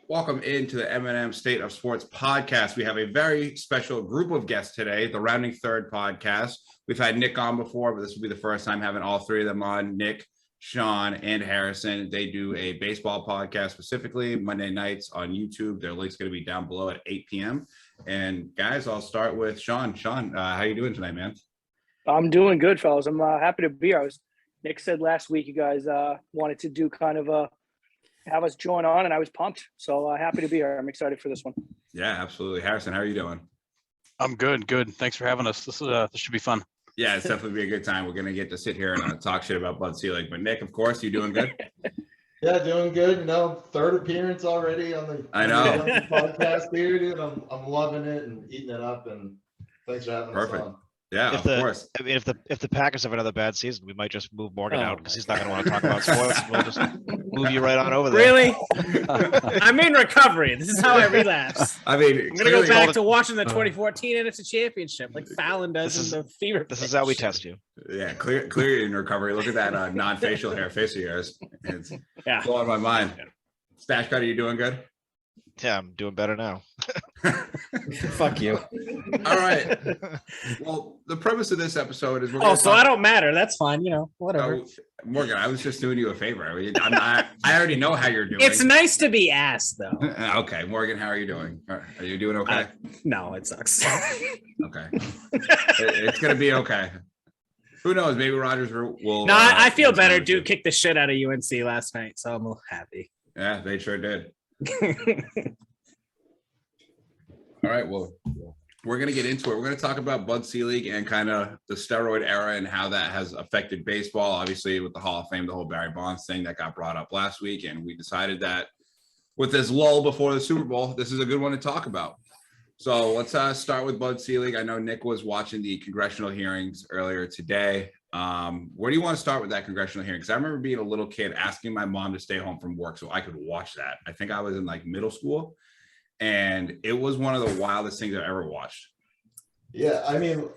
Welcome into the M&M State of Sports podcast. We have a very special group of guests today, the Rounding Third podcast. We've had Nick on before, but this will be the first time having all three of them on. Nick, Sean, and Harrison. They do a baseball podcast specifically Monday nights on YouTube. Their link's going to be down below at 8 p.m. And guys, I'll start with Sean. Sean, how you doing tonight, man? I'm doing good, fellas. I'm happy to be here. Nick said last week you guys wanted to do kind of have us join on, and I was pumped. So happy to be here. I'm excited for this one. Yeah, absolutely. Harrison, how are you doing? I'm good. Thanks for having us. This should be fun. Yeah, it's definitely be a good time. We're going to get to sit here and talk shit about Bud Selig. But Nick, of course, you doing good? Yeah, doing good. You know, third appearance already on the podcast here, dude. I'm loving it and eating it up. And thanks for having us on. Yeah, of course. I mean, if the Packers have another bad season, we might just move Morgan out because he's not going to want to talk about sports. We'll just move you right on over there. Really? I'm in recovery. This is how I relapse. I mean, I'm going to go back to watching the 2014 NFC Championship like Fallon does in the Fever. This is how we test you. Yeah, clear in recovery. Look at that non-facial hair face of yours. It's blowing my mind. Stash Cut, are you doing good? Yeah, I'm doing better now. Fuck you. All right. Well, the premise of this episode is I don't matter. That's fine. You know, whatever. Morgan, I was just doing you a favor. I already know how you're doing. It's nice to be asked, though. Okay, Morgan, how are you doing? Are you doing okay? No, it sucks. Okay. It's gonna be okay. Who knows? Maybe Rogers will. No, I feel better. Dude kicked the shit out of UNC last night, so I'm happy. Yeah, they sure did. All right, well, we're going to get into it. We're going to talk about Bud Selig and kind of the steroid era and how that has affected baseball. Obviously, with the Hall of Fame, the whole Barry Bonds thing that got brought up last week, and we decided that with this lull before the Super Bowl, this is a good one to talk about. So let's start with Bud Selig. I know Nick was watching the congressional hearings earlier today. Where do you want to start with that congressional hearing? Because I remember being a little kid asking my mom to stay home from work so I could watch that. I think I was in like middle school, and it was one of the wildest things I've ever watched. Yeah, I mean,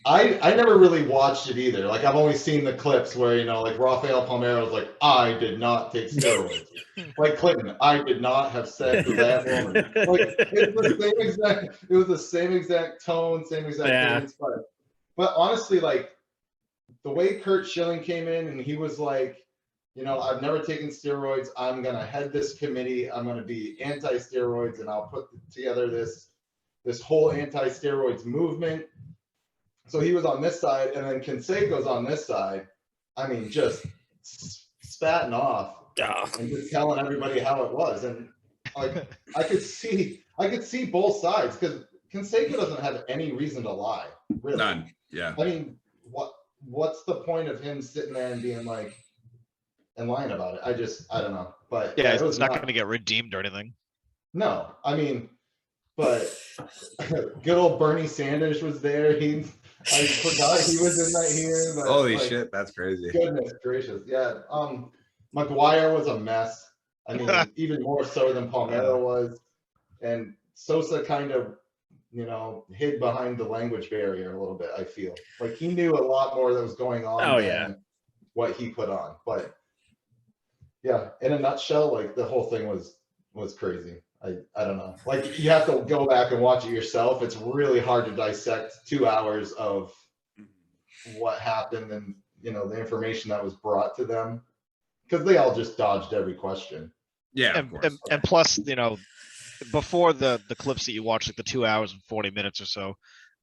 I never really watched it either. Like, I've only seen the clips where, you know, like Rafael Palmeiro was like, I did not take steroids. Like Clinton, I did not have sex with that woman. Like, it was the same exact tone, same exact things. But honestly, like, the way Curt Schilling came in and he was like, you know, I've never taken steroids. I'm going to head this committee. I'm going to be anti-steroids, and I'll put together this whole anti-steroids movement. So he was on this side, and then Canseco's on this side. I mean, just spatting off and just telling everybody how it was. And like, I could see both sides because Canseco doesn't have any reason to lie. Really. None. Yeah. I mean, what's the point of him sitting there and being like, and lying about it? I don't know. But yeah, it's not going to get redeemed or anything. No, I mean, but good old Bernie Sanders was there. I forgot he was in that hearing. But holy shit, that's crazy. Goodness gracious. Yeah. McGuire was a mess. I mean, even more so than Palmeiro was. And Sosa kind of, you know, hid behind the language barrier a little bit, I feel. Like, he knew a lot more that was going on than what he put on. But yeah, in a nutshell, like, the whole thing was crazy. I don't know. Like, you have to go back and watch it yourself. It's really hard to dissect 2 hours of what happened and, you know, the information that was brought to them, because they all just dodged every question. Yeah, and plus, you know, before the clips that you watch, like the 2 hours and 40 minutes or so,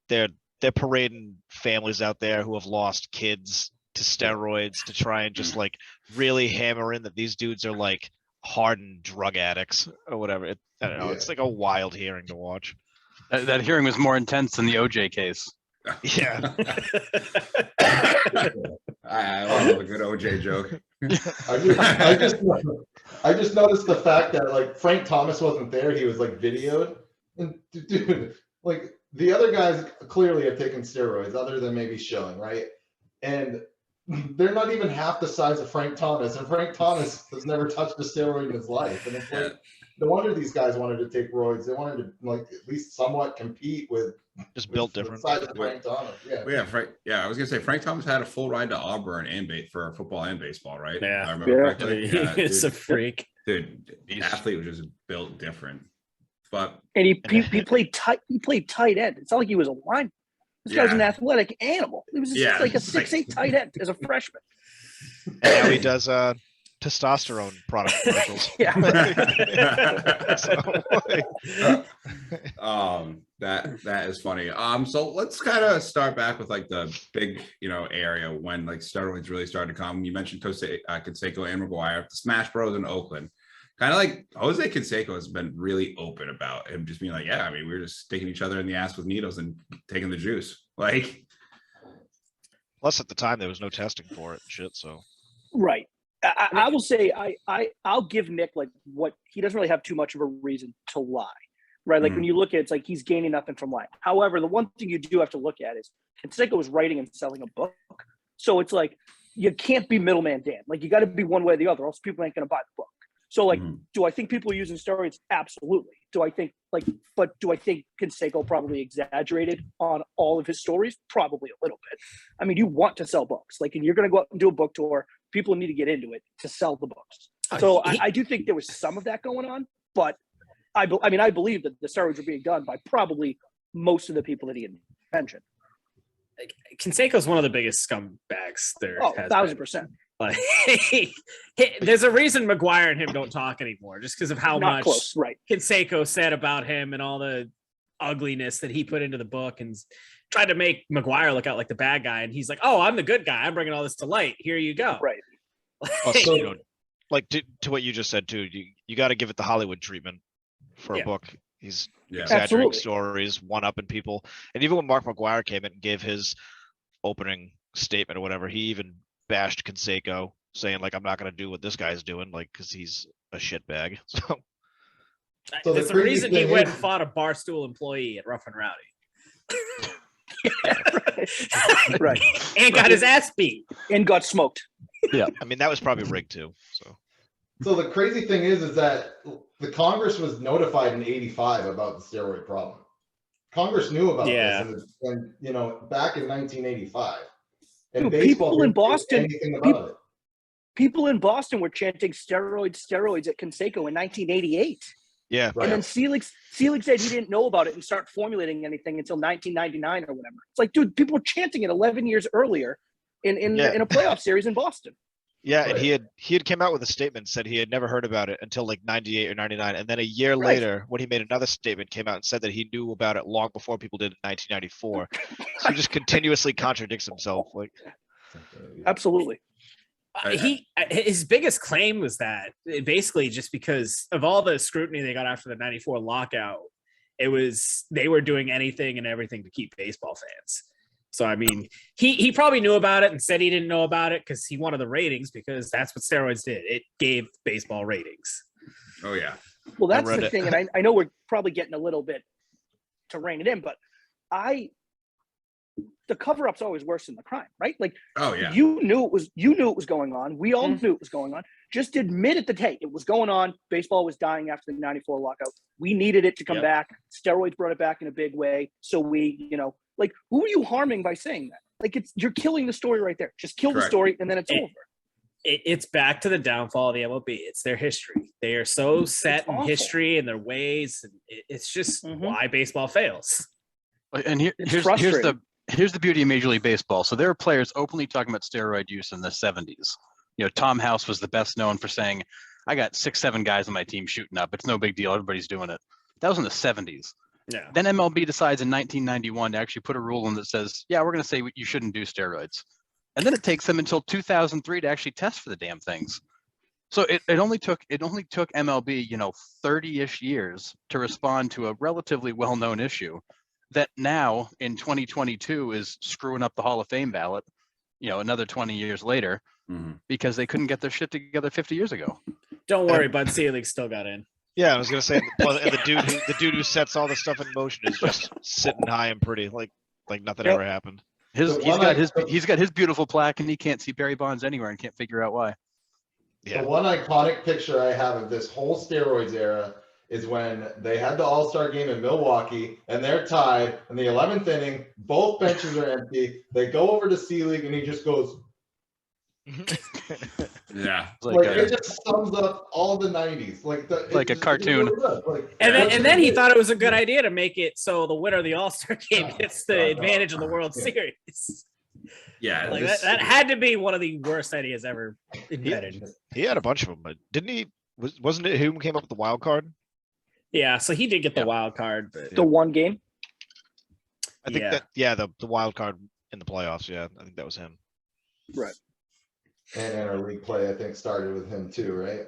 they're parading families out there who have lost kids to steroids to try and just like really hammer in that these dudes are like hardened drug addicts or whatever. I don't know. It's like a wild hearing to watch. That hearing was more intense than the OJ case. Yeah. I love a good OJ joke. I just noticed the fact that, like, Frank Thomas wasn't there. He was like videoed, and dude, like, the other guys clearly have taken steroids, other than maybe Schilling, right? And they're not even half the size of Frank Thomas, and Frank Thomas has never touched a steroid in his life. And it's like, no wonder these guys wanted to take roids. They wanted to, like, at least somewhat compete with just built different. The size of Frank Thomas. I was gonna say Frank Thomas had a full ride to Auburn and for football and baseball, right? Yeah, I remember correctly. He's a freak. Dude, athlete was just built different. But And he played tight. He played tight end. It's not like he was a lineman. This guy was an athletic animal. He was just like a 6'8" tight end as a freshman. And now he does testosterone product commercials. Yeah. That is funny. So let's kind of start back with like the big, area when like steroids really started to come. You mentioned Canseco and McGuire, the Smash Bros in Oakland. Kind of like Jose Canseco has been really open about him just being like, yeah, I mean, we were just sticking each other in the ass with needles and taking the juice. Like, plus at the time there was no testing for it and shit. So right. I will say I'll give Nick like what he doesn't really have too much of a reason to lie, right? Like when you look at it, it's like he's gaining nothing from lying. However, the one thing you do have to look at is Canseco was writing and selling a book, so it's like you can't be middleman Dan. Like you got to be one way or the other, else people ain't gonna buy the book. So like, do I think people are using steroids? Absolutely. Do I think Canseco probably exaggerated on all of his stories? Probably a little bit. I mean, you want to sell books, like, and you're going to go out and do a book tour. People need to get into it to sell the books. So I do think there was some of that going on, but I believe that the steroids were being done by probably most of the people that he had mentioned. Canseco's one of the biggest scumbags there. Oh, has 1,000%. Like, there's a reason McGuire and him don't talk anymore, just because of how Not much close, right? Canseco said about him and all the ugliness that he put into the book, and tried to make McGuire look out like the bad guy. And he's like, "Oh, I'm the good guy. I'm bringing all this to light. Here you go." Right. Also, like to what you just said too, you got to give it the Hollywood treatment for a book. He's exaggerating stories, one-upping people, and even when Mark McGuire came in and gave his opening statement or whatever, he even bashed Canseco, saying like, I'm not going to do what this guy's doing, like, because he's a shitbag. So there's a reason he went and fought a Barstool employee at Rough and Rowdy. Right. And got his ass beat. And got smoked. Yeah. I mean, that was probably rigged too. So the crazy thing is that the Congress was notified in '85 about the steroid problem. Congress knew about this, and back in 1985. And people in Boston, it. People in Boston were chanting steroids at Canseco in 1988. Yeah, right. And then Selig said he didn't know about it and start formulating anything until 1999 or whatever. It's like, dude, people were chanting it 11 years earlier in a playoff series in Boston. Yeah, right. And he had come out with a statement, said he had never heard about it until like 98 or 99, and then a year later, when he made another statement, came out and said that he knew about it long before people did in 1994. So he just continuously contradicts himself. Like, absolutely. His biggest claim was that basically just because of all the scrutiny they got after the '94 lockout, they were doing anything and everything to keep baseball fans. So, I mean, he probably knew about it and said he didn't know about it because he wanted the ratings, because that's what steroids did. It gave baseball ratings. Oh, yeah. Well, that's the thing. And I know we're probably getting a little bit to rein it in, but the cover-up's always worse than the crime, right? Like, oh, yeah. You knew it was going on. We all knew it was going on. Just admit it hey, it was going on. Baseball was dying after the '94 lockout. We needed it to come back. Steroids brought it back in a big way. So we, like, who are you harming by saying that? Like, you're killing the story right there. Just kill the story and then it's over. It's back to the downfall of the MLB. It's their history. They are so set in history and their ways. And it's just why baseball fails. And here's the beauty of Major League Baseball. So there are players openly talking about steroid use in the 70s. Tom House was the best known for saying, I got 6-7 guys on my team shooting up. It's no big deal. Everybody's doing it. That was in the 70s. Yeah. Then MLB decides in 1991 to actually put a rule in that says, yeah, we're going to say you shouldn't do steroids. And then it takes them until 2003 to actually test for the damn things. So it only took MLB, 30-ish years to respond to a relatively well-known issue that now in 2022 is screwing up the Hall of Fame ballot, another 20 years later, because they couldn't get their shit together 50 years ago. Don't worry, Bud Selig still got in. Yeah, I was gonna say, and the dude who sets all this stuff in motion is just sitting high and pretty, like nothing ever happened. He's got his beautiful plaque, and he can't see Barry Bonds anywhere and can't figure out why. Yeah. The one iconic picture I have of this whole steroids era is when they had the All-Star game in Milwaukee, and they're tied in the 11th inning. Both benches are empty. They go over to Selig, and he just goes. Yeah. Like it just sums up all the 90s. Like a cartoon. And then he thought it was a good idea to make it so the winner of the All-Star game gets the advantage of the World Series. Yeah. Like that had to be one of the worst ideas ever invented. He had a bunch of them, but didn't he? Wasn't it who came up with the wild card? Yeah, so he did get the wild card, but The one game. I think the wild card in the playoffs. Yeah, I think that was him. Right. And interleague play, I think, started with him too, right?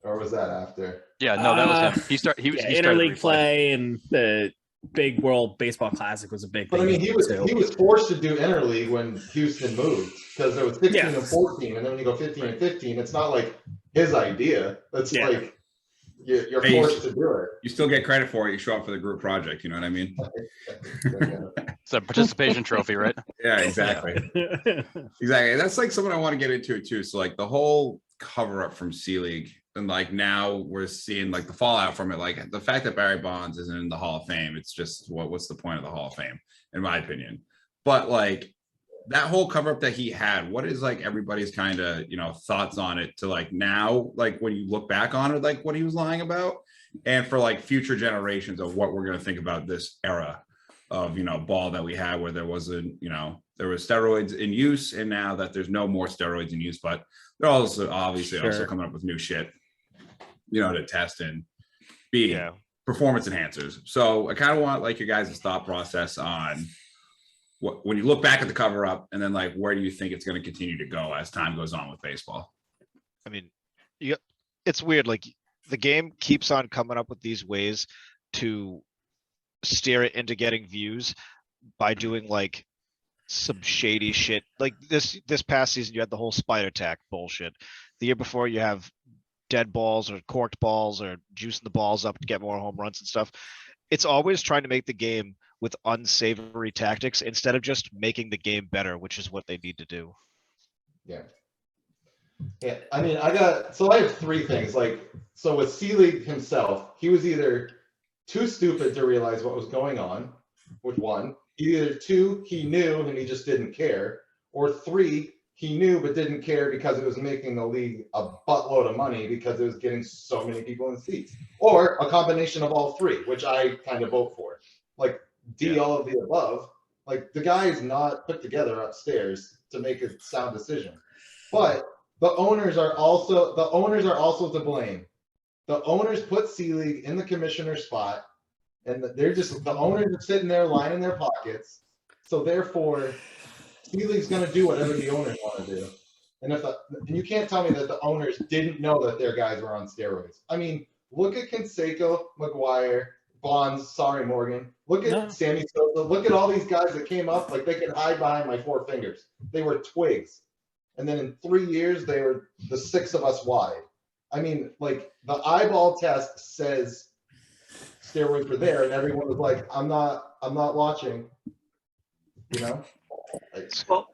Or was that after? Yeah, no, that was him. He started interleague play and the Big World Baseball Classic was a big thing. But I mean, he was forced to do interleague when Houston moved because there was 16 and 14, and then when you go 15 and 15, it's not like his idea. That's like you're forced to do it. You still get credit for it. You show up for the group project. You know what I mean? It's a participation trophy, right? Yeah, exactly. Exactly. That's like something I want to get into too. So like the whole cover up from Selig, and like now we're seeing like the fallout from it. Like the fact that Barry Bonds isn't in the Hall of Fame, it's just what's the point of the Hall of Fame, in my opinion. But like that whole cover up that he had, what is like everybody's kind of, you know, thoughts on it to like now, like when you look back on it, like what he was lying about, and for like future generations of what we're going to think about this era of, you know, ball that we had, where there wasn't, you know, there was steroids in use, and now that there's no more steroids in use, but they're also obviously also coming up with new shit, you know, to test and be performance enhancers. So I kind of want like your guys' thought process on what, when you look back at the cover up, and then like where do you think it's going to continue to go as time goes on with baseball? I mean, it's weird. Like the game keeps on coming up with these ways to steer it into getting views by doing like some shady shit. Like this past season, you had the whole spider tack bullshit. The year before, you have dead balls or corked balls or juicing the balls up to get more home runs and stuff. It's always trying to make the game with unsavory tactics instead of just making the game better, which is what they need to do. Yeah. I mean, I have three things. Like, so with Selig himself, he was either too stupid to realize what was going on, with one. Either two, he knew and he just didn't care. Or three, he knew but didn't care because it was making the league a buttload of money because it was getting so many people in seats. Or a combination of all three, which I kind of vote for. Like, all of the above. Like, the guy is not put together upstairs to make a sound decision. But the owners are also to blame. The owners put Selig in the commissioner spot, and the owners are sitting there lining their pockets. So therefore, Selig's going to do whatever the owners want to do. And you can't tell me that the owners didn't know that their guys were on steroids. I mean, look at Canseco, McGuire, Bonds, sorry, Morgan. Look at Sammy Sosa. Look at all these guys that came up like they could hide behind my four fingers. They were twigs. And then in 3 years, they were the six of us wide. I mean, like, the eyeball test says steroids were there, and everyone was like, I'm not watching. You know? Well,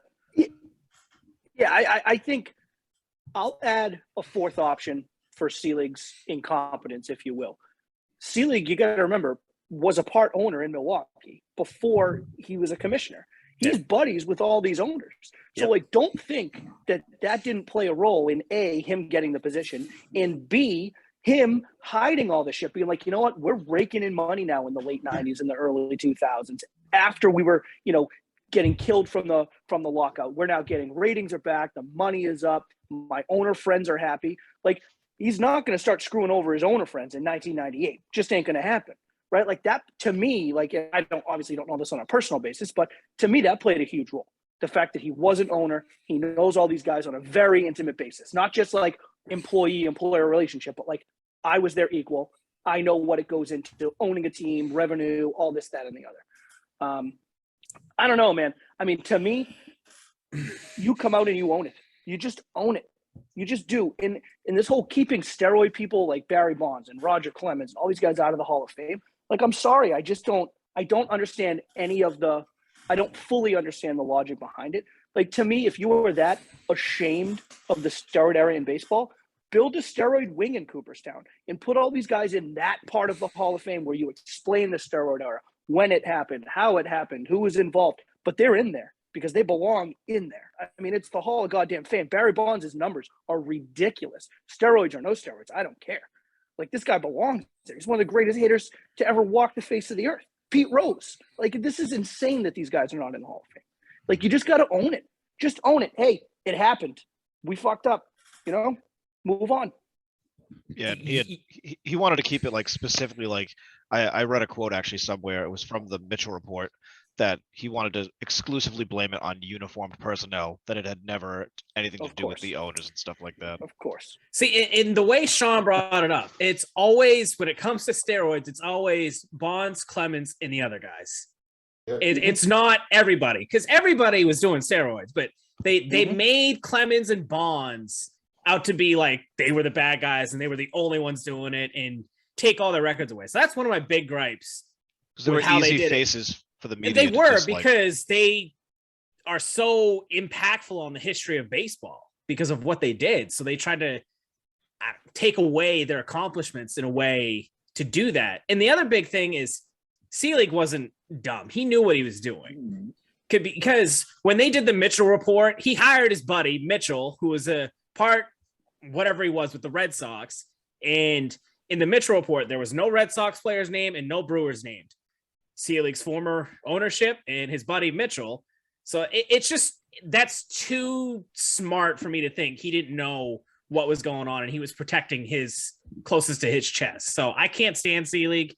I think I'll add a fourth option for Selig's incompetence, if you will. Selig, you got to remember, was a part owner in Milwaukee before he was a commissioner. He's buddies with all these owners. So, like, don't think that didn't play a role in A, him getting the position, and B, him hiding all this shit, being like, you know what, we're raking in money now in the late 90s and the early 2000s after we were, you know, getting killed from the lockout. We're now getting ratings are back. The money is up. My owner friends are happy. Like, he's not going to start screwing over his owner friends in 1998. Just ain't going to happen. Right? Like that, to me, like, I obviously don't know this on a personal basis, but to me, that played a huge role. The fact that he was an owner, he knows all these guys on a very intimate basis, not just like employee-employer relationship, but like, I was their equal. I know what it goes into owning a team, revenue, all this, that, and the other. I don't know, man. I mean, to me, you come out and you own it. You just own it. You just do. In this whole keeping steroid people like Barry Bonds and Roger Clemens, all these guys out of the Hall of Fame, like, I'm sorry, I don't understand I don't fully understand the logic behind it. Like, to me, if you were that ashamed of the steroid era in baseball, build a steroid wing in Cooperstown and put all these guys in that part of the Hall of Fame where you explain the steroid era, when it happened, how it happened, who was involved, but they're in there. because they belong in there. I mean, it's the Hall of Goddamn Fame. Barry Bonds' numbers are ridiculous. Steroids or no steroids, I don't care. Like, this guy belongs there. He's one of the greatest hitters to ever walk the face of the earth. Pete Rose. Like, this is insane that these guys are not in the Hall of Fame. Like, you just got to own it. Just own it. Hey, it happened. We fucked up. You know, move on. Yeah, he wanted to keep it like specifically like I read a quote actually somewhere. It was from the Mitchell report that he wanted to exclusively blame it on uniformed personnel, that it had never anything to do with the owners and stuff like that. Of course. See, in the way Sean brought it up, it's always, when it comes to steroids, it's always Bonds, Clemens, and the other guys. It's not everybody, because everybody was doing steroids, but they made Clemens and Bonds out to be like they were the bad guys and they were the only ones doing it and take all their records away. So that's one of my big gripes. Because there were easy faces for the media. They were, because they are so impactful on the history of baseball because of what they did. So they tried to take away their accomplishments in a way to do that. And the other big thing is Selig wasn't dumb. He knew what he was doing. Because when they did the Mitchell report, he hired his buddy Mitchell, who was a part, whatever he was, with the Red Sox. And in the Mitchell report, there was no Red Sox player's name and no Brewers named. Selig's former ownership and his buddy Mitchell. So it's just, that's too smart for me to think he didn't know what was going on and he was protecting his closest to his chest. So I can't stand Selig.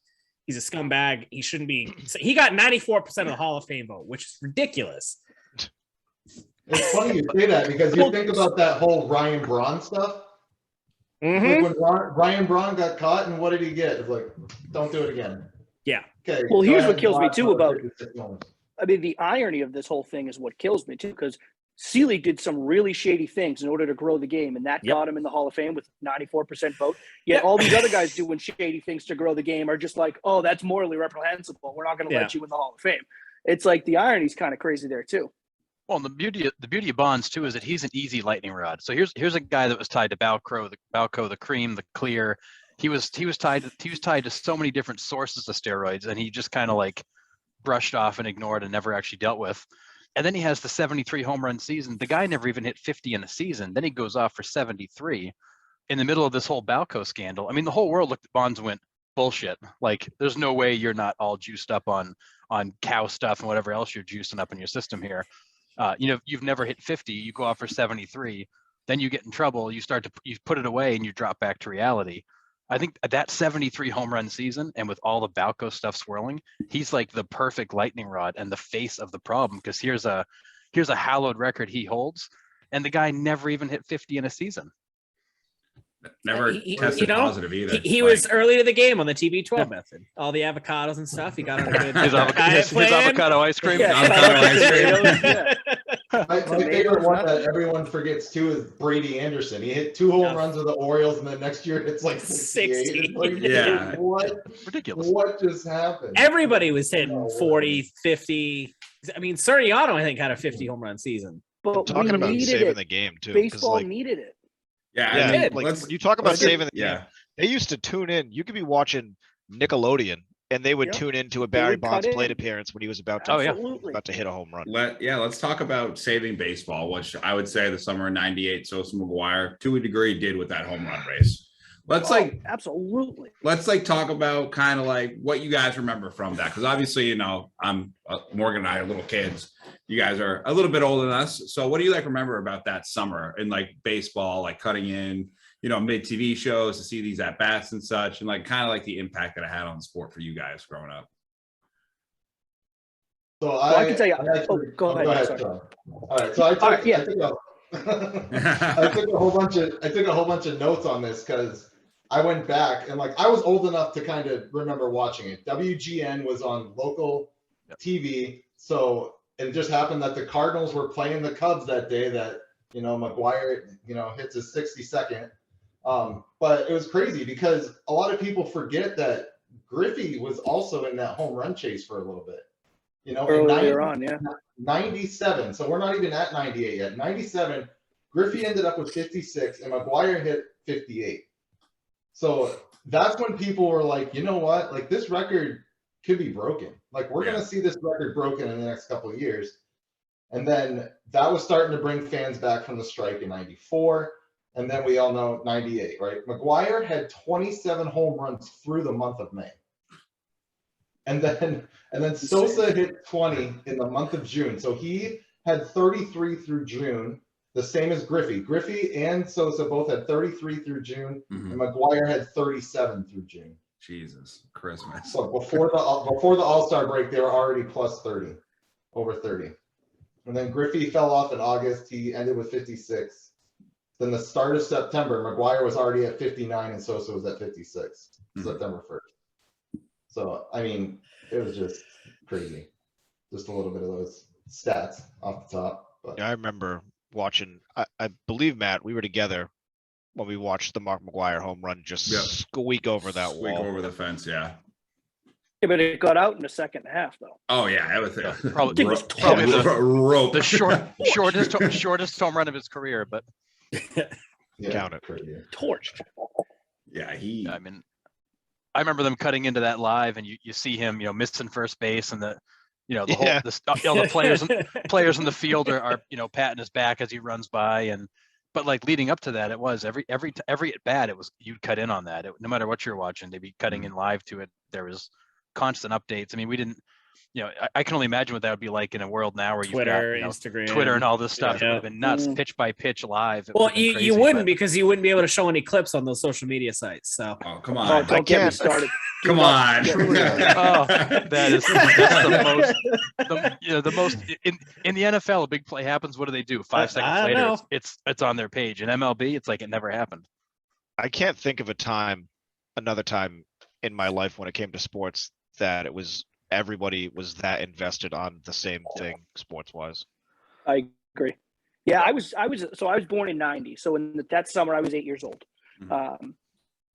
He's a scumbag. He shouldn't be. He got 94% of the Hall of Fame vote, which is ridiculous. It's funny you say that, because you think about that whole Ryan Braun stuff. Like when Ryan Braun got caught, and what did he get? It's like, don't do it again. Yeah. Okay. Well, here's what kills me too about, I mean, the irony of this whole thing is what kills me too, because Selig did some really shady things in order to grow the game, and that got him in the Hall of Fame with 94% vote. Yet all these other guys doing shady things to grow the game are just like, oh, that's morally reprehensible. We're not going to let you in the Hall of Fame. It's like the irony is kind of crazy there too. Well, and the beauty of Bonds too is that he's an easy lightning rod. So here's a guy that was tied to Balco, the Cream, the Clear. He was tied to so many different sources of steroids, and he just kind of like brushed off and ignored and never actually dealt with. And then he has the 73 home run season. The guy never even hit 50 in a season. Then he goes off for 73 in the middle of this whole Balco scandal. I mean, the whole world looked at Bonds and went, bullshit. Like, there's no way you're not all juiced up on cow stuff and whatever else you're juicing up in your system here. You've never hit 50. You go off for 73. Then you get in trouble. You put it away and you drop back to reality. I think that 73 home run season, and with all the Balco stuff swirling, he's like the perfect lightning rod and the face of the problem, because here's a hallowed record he holds, and the guy never even hit 50 in a season. Never tested positive either. He was early to the game on the TB12 method. All the avocados and stuff. He got on a good his avocado ice cream. My favorite one that everyone forgets too is Brady Anderson. He hit 2 home runs with the Orioles, and the next year it's like 68. Like, what? Ridiculous. What just happened? Everybody was hitting 40, 50. I mean, Soriano, I think, had a 50 home run season. But talking about saving the game too. Baseball needed it. Yeah, when you talk about saving the game, they used to tune in. You could be watching Nickelodeon, and they would tune into a Barry Bonds plate appearance when he was about to hit a home run. Let's talk about saving baseball, which I would say the summer of '98, Sosa McGuire, to a degrry, did with that home run race. Absolutely. Let's talk about kind of like what you guys remember from that, because obviously, I'm Morgan and I are little kids. You guys are a little bit older than us. So what do you remember about that summer in baseball, cutting in, mid TV shows to see these at bats and such, and kind of the impact that it had on the sport for you guys growing up? So I can tell you. Go ahead. All right. So I took a whole bunch of notes on this, because I went back and I was old enough to kind of remember watching it. WGN was on local TV, so it just happened that the Cardinals were playing the Cubs that day. That McGuire hits his 62nd. But it was crazy because a lot of people forget that Griffey was also in that home run chase for a little bit. Earlier on, 97. So we're not even at 98 yet. 97, Griffey ended up with 56, and McGuire hit 58. So that's when people were like, you know what? This record could be broken. We're going to see this record broken in the next couple of years. And then that was starting to bring fans back from the strike in 94. And then we all know 98, right? McGwire had 27 home runs through the month of May. And then Sosa hit 20 in the month of June. So he had 33 through June, the same as Griffey. Griffey and Sosa both had 33 through June, and McGwire had 37 through June. Jesus Christmas. So before the All-Star break, they were already plus 30, over 30. And then Griffey fell off in August. He ended with 56. Then the start of September, McGwire was already at 59 and Sosa was at 56, September 1st. So, I mean, it was just crazy. Just a little bit of those stats off the top. But. Yeah, I remember watching, I believe, Matt, we were together when we watched the Mark McGwire home run just squeak over that wall. Squeak over the fence, yeah. Yeah, but it got out in the second half, though. Oh, yeah. That was probably rope. the shortest home run of his career, but count it. Torched. Yeah, I mean, I remember them cutting into that live, and you see him, missing first base, and the players in the field are patting his back as he runs by, but like leading up to that, it was every at bat, it was you'd cut in on that. No matter what you're watching, they'd be cutting in live to it. There was constant updates. I mean, we didn't. I can only imagine what that would be like in a world now where Twitter, you've got Instagram, Twitter, and all this stuff. Yeah. It would have been nuts, pitch by pitch live. Well, you wouldn't because you wouldn't be able to show any clips on those social media sites. So, oh, come on, don't get me started. Come on. That's the most in the NFL. A big play happens. What do? 5 seconds later, it's on their page. In MLB, it's like it never happened. I can't think of another time in my life when it came to sports that everybody was that invested on the same thing sports wise. I agree. Yeah, I was born in 90. So in that summer I was 8 years old.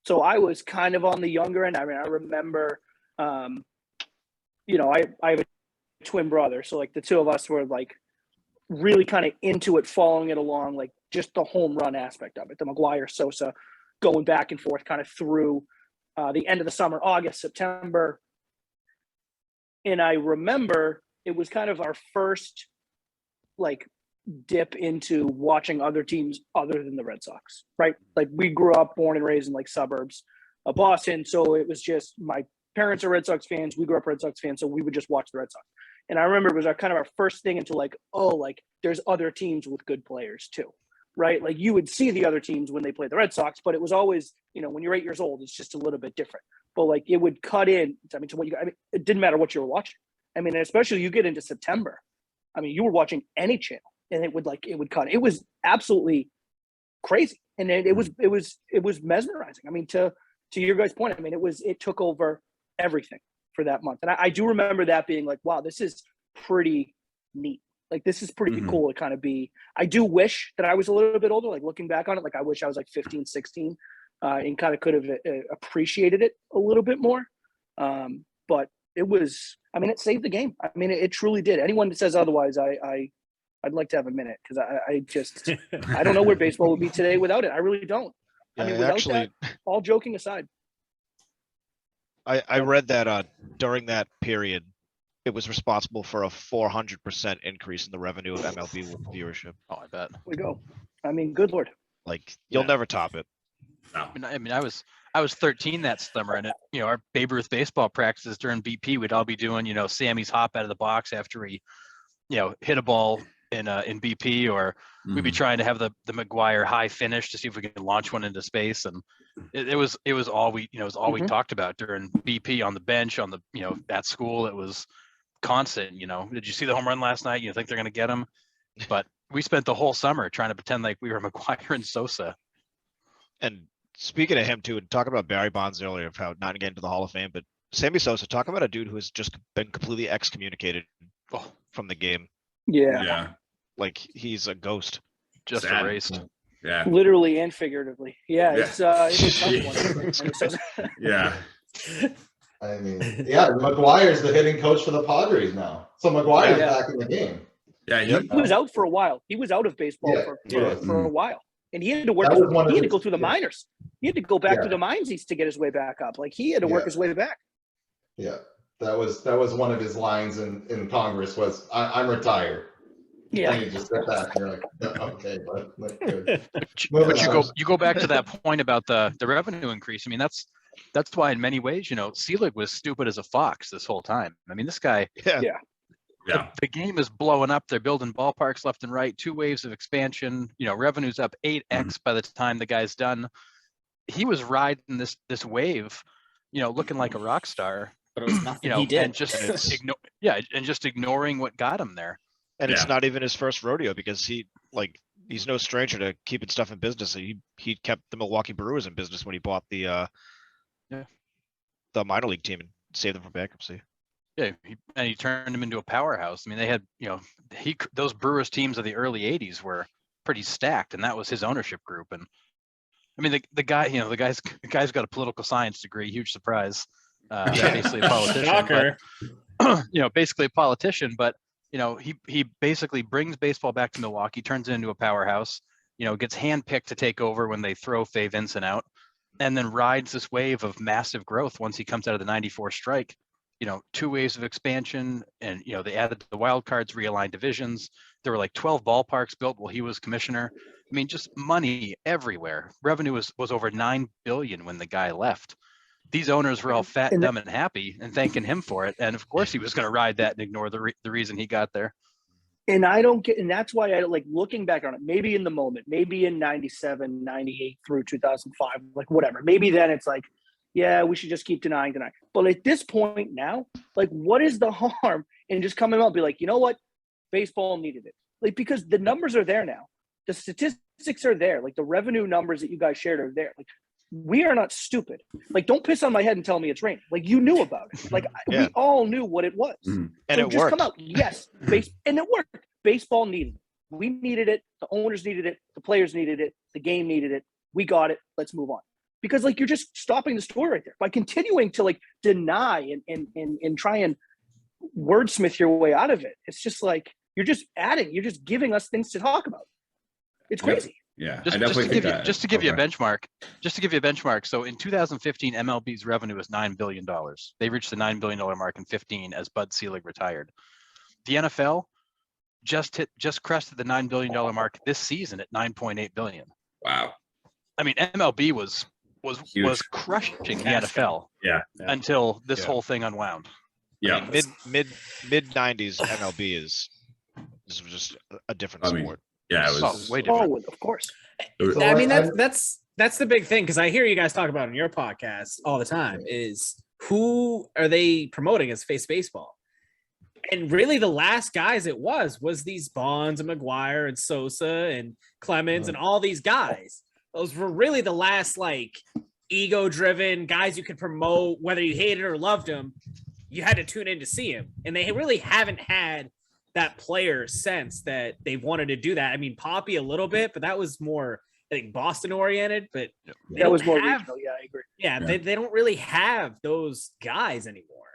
So I was kind of on the younger end. I mean, I remember, I have a twin brother. So like the two of us were like really kind of into it, following it along, like just the home run aspect of it, the McGwire Sosa going back and forth kind of through the end of the summer, August, September. And I remember it was kind of our first like dip into watching other teams other than the Red Sox, right? Like we grew up born and raised in like suburbs of Boston. So it was just my parents are Red Sox fans. We grew up Red Sox fans. So we would just watch the Red Sox. And I remember it was kind of our first thing into like, oh, like there's other teams with good players too, right? Like you would see the other teams when they played the Red Sox, but it was always, when you're 8 years old, it's just a little bit different. But like it would cut in. To what it didn't matter what you were watching. I mean, especially you get into September. I mean, you were watching any channel, and it would cut. It was absolutely crazy, and it was mesmerizing. I mean, to your guys' point, I mean, it took over everything for that month, and I do remember that being like, wow, this is pretty neat. Like this is pretty cool to kind of be. I do wish that I was a little bit older. Like looking back on it, like I wish I was like 15, 16. And kind of could have appreciated it a little bit more. But it was, I mean, it saved the game. I mean, it truly did. Anyone that says otherwise, I'd like to have a minute because I don't know where baseball would be today without it. I really don't. I mean, without that, all joking aside. I read that during that period, it was responsible for a 400% increase in the revenue of MLB viewership. Oh, I bet. We go. I mean, good Lord. Like you'll never top it. No. I mean, I was 13 that summer, and our Babe Ruth baseball practices during BP, we'd all be doing, Sammy's hop out of the box after he, hit a ball in BP, or we'd be trying to have the McGwire high finish to see if we could launch one into space, and it was all we we talked about during BP on the bench, on the at school. It was constant. Did you see the home run last night? You think they're going to get him? But we spent the whole summer trying to pretend like we were McGwire and Sosa. And speaking of him too, and talking about Barry Bonds earlier of how not getting to the Hall of Fame, but Sammy Sosa, talk about a dude who has just been completely excommunicated from the game. Yeah. Like he's a ghost. Just Sad. erased. Yeah. Literally and figuratively. Yeah. It's a tough one. Yeah. I mean, McGuire's the hitting coach for the Padres now. So McGuire's back in the game. Yeah. He was out for a while. He was out of baseball for a while. And he had to work. He had to go through the minors. He had to go back to the mines to get his way back up. Like he had to work his way back. Yeah, that was one of his lines in Congress was, "I'm retired." Yeah. And you just sit back and you're like, "Yeah, okay, but like, good." But you go back to that point about the revenue increase. I mean, that's why in many ways, Selig was stupid as a fox this whole time. I mean, this guy, the game is blowing up. They're building ballparks left and right, 2 waves of expansion, revenue's up 8x by the time the guy's done. He was riding this wave, looking like a rock star, But it was nothing he did. and just ignoring what got him there. And it's not even his first rodeo because he's no stranger to keeping stuff in business. He kept the Milwaukee Brewers in business when he bought the minor league team and saved them from bankruptcy. Yeah, he turned them into a powerhouse. I mean, they had, those Brewers teams of the early '80s were pretty stacked, and that was his ownership group. And I mean, the guy's got a political science degree. Huge surprise. Basically a politician. Basically a politician, but he basically brings baseball back to Milwaukee, turns it into a powerhouse, gets handpicked to take over when they throw Fay Vincent out, and then rides this wave of massive growth once he comes out of the 94 strike. 2 waves of expansion, and they added the wild cards, realigned divisions. There were like 12 ballparks built while he was commissioner. I mean, just money everywhere. Revenue was over $9 billion when the guy left. These owners were all fat, dumb, and happy and thanking him for it. And of course he was going to ride that and ignore the reason he got there. And I don't get, and that's why I like looking back on it, maybe in the moment, maybe in 97, 98 through 2005, like whatever. Maybe then it's like, yeah, we should just keep denying. But at this point now, like, what is the harm in just coming out and be like, you know what? Baseball needed it. Like, because the numbers are there now. The statistics are there. Like the revenue numbers that you guys shared are there. Like, we are not stupid. Like, don't piss on my head and tell me it's raining. Like, you knew about it. Like, we all knew what it was. And so it just worked. Come out. Yes. And it worked. Baseball needed it. We needed it. The owners needed it. The players needed it. The game needed it. We got it. Let's move on. Because like, you're just stopping the story right there by continuing to like deny and try and wordsmith your way out of it. It's just like, you're just giving us things to talk about. It's crazy. Yeah, just to give you a benchmark. So in 2015, MLB's revenue was $9 billion. They reached the $9 billion mark in 15 as Bud Selig retired. The NFL just crested the $9 billion mark this season at $9.8 billion. Wow. I mean, MLB was crushing the NFL. Until this whole thing unwound. Yeah. I mean, mid 90s MLB is just a different sport. Yeah, it was way different. Oh, of course. I mean, that's the big thing, because I hear you guys talk about in your podcast all the time is who are they promoting as face baseball? And really the last guys it was these Bonds and McGuire and Sosa and Clemens and all these guys. Those were really the last like ego-driven guys you could promote, whether you hated or loved them. You had to tune in to see him, and they really haven't had that player sense that they wanted to do that. I mean, Poppy a little bit, but that was more, I think, Boston oriented. But that was more regional. Yeah, I agree. Yeah, yeah. They don't really have those guys anymore.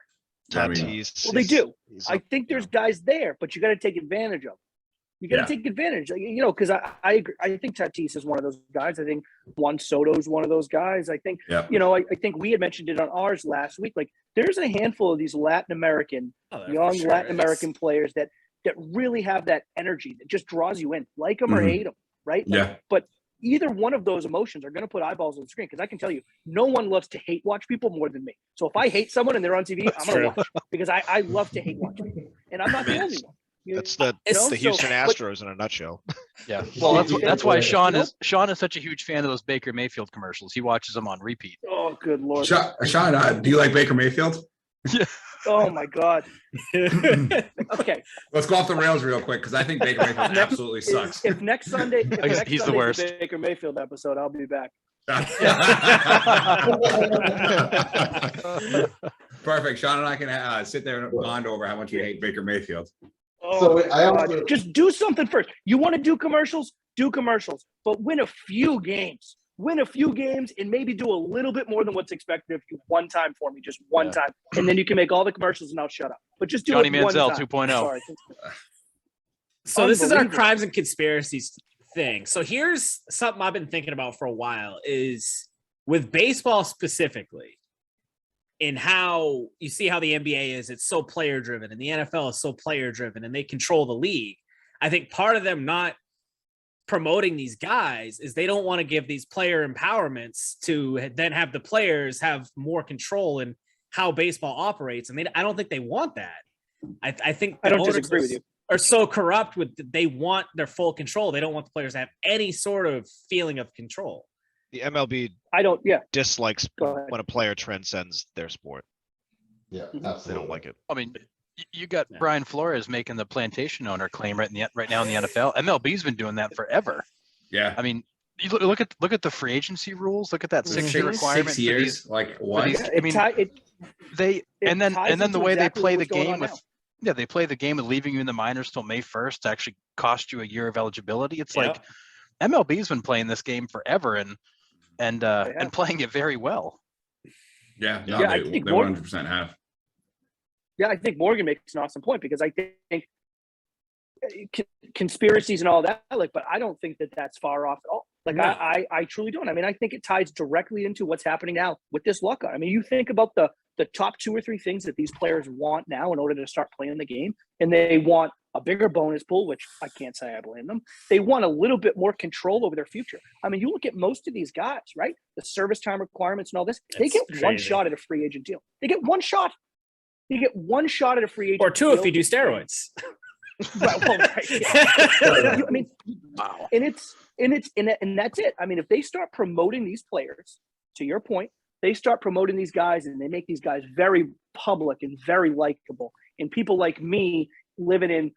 Tatis. Well, they do. I think there's guys there, but you got to take advantage of them. You got to take advantage, because I agree. I think Tatis is one of those guys. I think Juan Soto is one of those guys. I think, I think we had mentioned it on ours last week. Like, there's a handful of these Latin American, Latin American players that really have that energy that just draws you in, like them or hate them, right? Like, but either one of those emotions are going to put eyeballs on the screen, because I can tell you, no one loves to hate watch people more than me. So if I hate someone and they're on TV, I'm going to watch, because I love to hate watch people, and I'm not the only one. That's the Houston Astros in a nutshell. Yeah. Well, that's why Sean is such a huge fan of those Baker Mayfield commercials. He watches them on repeat. Oh, good Lord. Sean, do you like Baker Mayfield? Yeah. Oh my God. Okay. Let's go off the rails real quick, because I think Baker Mayfield absolutely sucks. If next Sunday, he's the worst. Baker Mayfield episode, I'll be back. Perfect. Sean and I can sit there and bond over how much we hate Baker Mayfield. Oh, so I also, just do something first. You want to do commercials? Do commercials, but win a few games. Win a few games and maybe do a little bit more than what's expected of you one time for me, just one time. And then you can make all the commercials and I'll shut up. But just do Johnny it Manziel one time. 2.0. Sorry. So this is our crimes and conspiracies thing. So here's something I've been thinking about for a while is with baseball specifically, in how you see how the NBA is, it's so player driven and the NFL is so player driven and they control the league. I think part of them not promoting these guys is they don't want to give these player empowerments to then have the players have more control in how baseball operates. I mean, I don't think they want that. I think I the don't owners disagree with you. are so corrupt with they want their full control. They don't want the players to have any sort of feeling of control. The MLB I don't. Yeah. dislikes Go ahead. when a player transcends their sport. Yeah, Mhm. absolutely. They don't like it. I mean, you got Yeah. Brian Flores making the plantation owner claim right now in the NFL. MLB's been doing that forever. Yeah. I mean, you look at the free agency rules. Look at that 6-year Mhm. requirement. 6 for years. these- Like for what? these- Yeah, I mean, they it and then ties the into way exactly they play the what's going game on with now. they play the game of leaving you in the minors till May 1st to actually cost you a year of eligibility. It's like MLB's been playing this game forever and have. playing it very well. Yeah. No, Yeah, I they think 100% have. Yeah, I think Morgan makes an awesome point because I think conspiracies and all that, like, but I don't think that that's far off at all. Like, No. I truly don't. I mean, I think it ties directly into what's happening now with this lockout. I mean, you think about the top 2 or 3 things that these players want now in order to start playing the game, and they want a bigger bonus pool, which I can't say I blame them. They want a little bit more control over their future. I mean, you look at most of these guys, right? The service time requirements and all this, they It's get one crazy. shot at a free agent deal. They get one shot. You get one shot at a free agent Or 2 deal. if you do steroids. Well, right, yeah. I mean, Wow. and that's it. I mean, if they start promoting these players, to your point, they start promoting these guys and they make these guys very public and very likable. And people like me living in,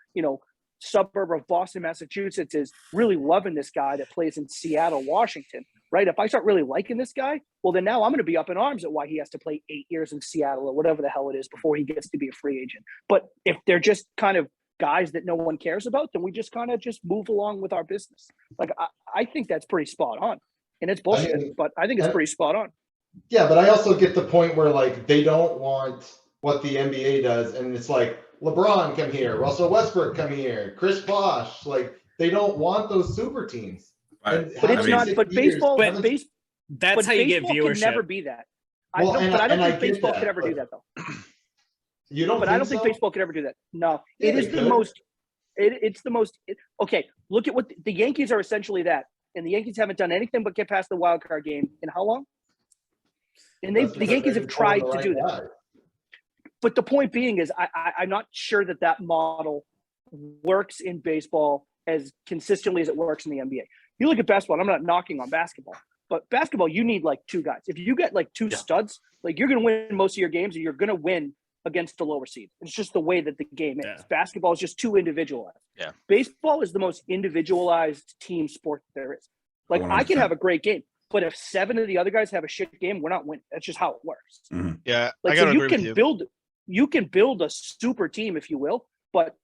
suburb of Boston, Massachusetts is really loving this guy that plays in Seattle, Washington, right? If I start really liking this guy, well, then now I'm going to be up in arms at why he has to play 8 years in Seattle or whatever the hell it is before he gets to be a free agent. But if they're just kind of guys that no one cares about, then we just kind of just move along with our business. Like, I think that's pretty spot on. And it's bullshit, but I think it's pretty spot on. Yeah, but I also get the point where like they don't want what the NBA does, and it's like LeBron come here, Russell Westbrook come here, Chris Bosh. Like they don't want those super teams. And But it's having not. 6 But years- baseball, But base, That's but how you get baseball can never viewership. be that. Well, I don't and I think get baseball that, could ever do but- that though. You don't. But I don't think so? baseball could ever do that. No, Yeah, it they is the could. most. It's the most. Okay, look at what the Yankees are essentially that, and the Yankees haven't done anything but get past the wild card game in how long? And That's the because Yankees they have didn't call tried the to right do that. guy. But the point being is, I'm not sure that model works in baseball as consistently as it works in the NBA. You look at basketball, and I'm not knocking on basketball, but basketball, you need like 2 guys. If you get like 2 studs, like you're going to win most of your games, and you're going to win against the lower seed. It's just the way that the game is. Yeah. Basketball is just too individualized. Yeah. Baseball is the most individualized team sport there is. Like I can 100%. have a great game, but if 7 of the other guys have a shit game, we're not winning. That's just how it works. Yeah, Like, I so gotta you agree can with you. build a super team, if you will, but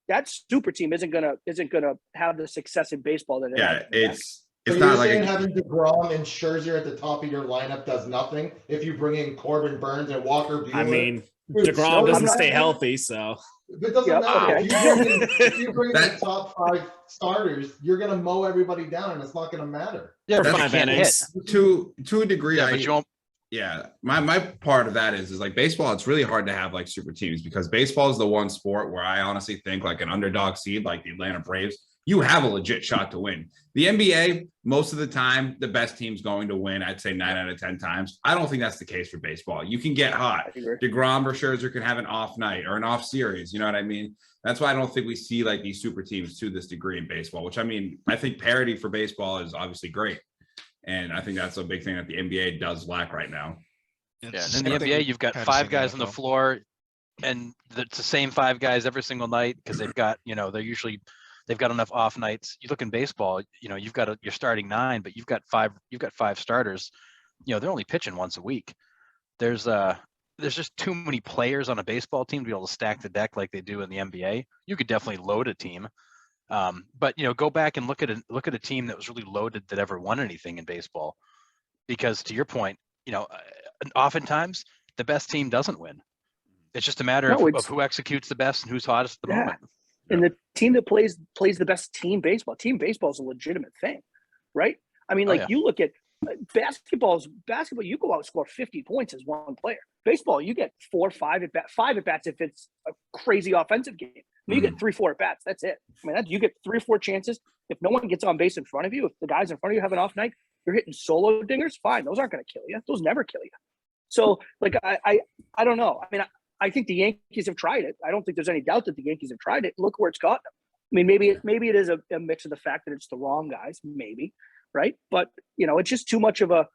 that super team isn't gonna have the success in baseball that it Yeah. has. It's So not you're like saying having DeGrom and Scherzer at the top of your lineup does nothing if you bring in Corbin Burns and Walker Buehler? I mean, Dude, DeGrom I'm doesn't not- stay healthy, so It doesn't Yep, matter. okay. If you bring in That- the top 5 starters, you're gonna mow everybody down, and it's not gonna matter. Yeah, for but you 5 can't hit. innings. to a degree. Yeah, but you won't. Yeah, my part of that is like baseball. It's really hard to have like super teams because baseball is the one sport where I honestly think like an underdog seed, like the Atlanta Braves, you have a legit shot to win. The NBA, most of the time, the best team's going to win. I'd say 9 out of 10 times. I don't think that's the case for baseball. You can get hot. I agree. DeGrom or Scherzer can have an off night or an off series. You know what I mean? That's why I don't think we see like these super teams to this degree in baseball, which I mean, I think parity for baseball is obviously great. And I think that's a big thing that the NBA does lack right now. Yeah, It's and the in the same NBA, thing you've got kinda 5 seen in guys on the NFL. floor, and it's the same 5 guys every single night because they've got, they've got enough off nights. You look in baseball, you've got you're starting 9, but you've got 5 starters. They're only pitching once a week. There's just too many players on a baseball team to be able to stack the deck like they do in the NBA. You could definitely load a team. But go back and look at a team that was really loaded that ever won anything in baseball. Because to your point, oftentimes the best team doesn't win. It's just a matter of who executes the best and who's hottest at the moment. And the team that plays the best team baseball is a legitimate thing, right? I mean, like you look at basketball, you go out and score 50 points as one player. Baseball, you get 4 or 5 at bats if it's a crazy offensive game. You get 3-4 at bats. That's it. I mean, you get 3 or 4 chances. If no one gets on base in front of you, if the guys in front of you have an off night, you're hitting solo dingers. Fine, those aren't going to kill you. Those never kill you. So, like, I don't know. I mean, I think the Yankees have tried it. I don't think there's any doubt that the Yankees have tried it. Look where it's gotten them. I mean, maybe it is a mix of the fact that it's the wrong guys, maybe, right? But it's just too much of a.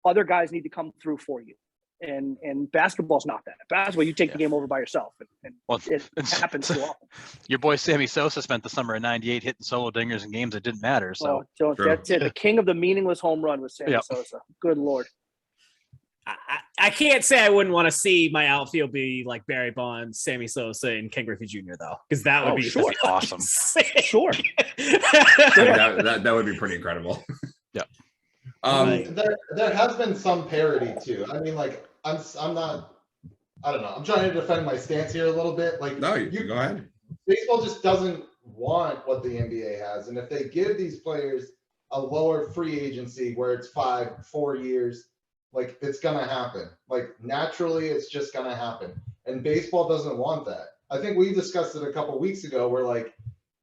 Other guys need to come through for you. And basketball's not that. Basketball, you take the game over by yourself, and it happens too often. Your boy Sammy Sosa spent the summer of '98 hitting solo dingers in games that didn't matter. So that's it. The king of the meaningless home run was Sammy Sosa. Good Lord. I can't say I wouldn't want to see my outfield be like Barry Bonds, Sammy Sosa, and Ken Griffey Jr. though, because that would be awesome. Sure. That would be pretty incredible. Yeah. There has been some parity too. I mean, like I'm not. I don't know. I'm trying to defend my stance here a little bit. Like, no, you go ahead. Baseball just doesn't want what the NBA has, and if they give these players a lower free agency where it's 4 years, like it's gonna happen. Like naturally, it's just gonna happen. And baseball doesn't want that. I think we discussed it a couple weeks ago. Where like,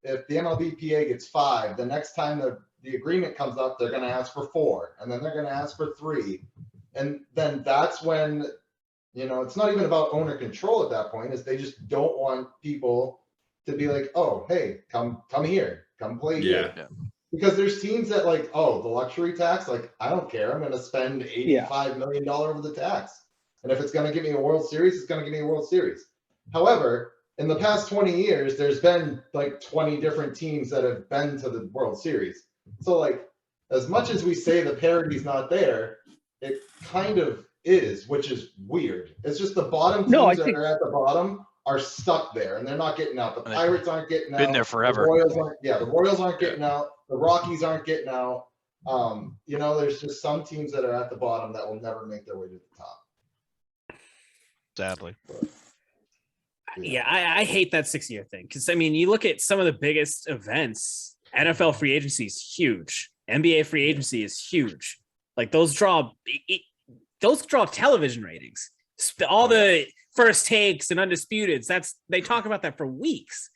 if the MLBPA gets 5, the next time the agreement comes up, they're gonna ask for 4, and then they're gonna ask for 3, and then that's when, it's not even about owner control at that point. Is they just don't want people to be like, oh, hey, come here, come play here. Yeah. Because there's teams that like, oh, the luxury tax, like, I don't care. I'm going to spend $85 million over the tax. And if it's going to give me a World Series, it's going to give me a World Series. However, in the past 20 years, there's been like 20 different teams that have been to the World Series. So like, as much as we say the parity's not there, it kind of is, which is weird. It's just the bottom teams that are at the bottom are stuck there, and they're not getting out. The Pirates aren't getting out. Been there forever. The Royals aren't getting out. The Rockies aren't getting out. There's just some teams that are at the bottom that will never make their way to the top. Sadly. Yeah, I hate that 6-year thing, because I mean, you look at some of the biggest events. NFL free agency is huge. NBA free agency is huge. Like those draw television ratings. All the first takes and undisputeds. They talk about that for weeks.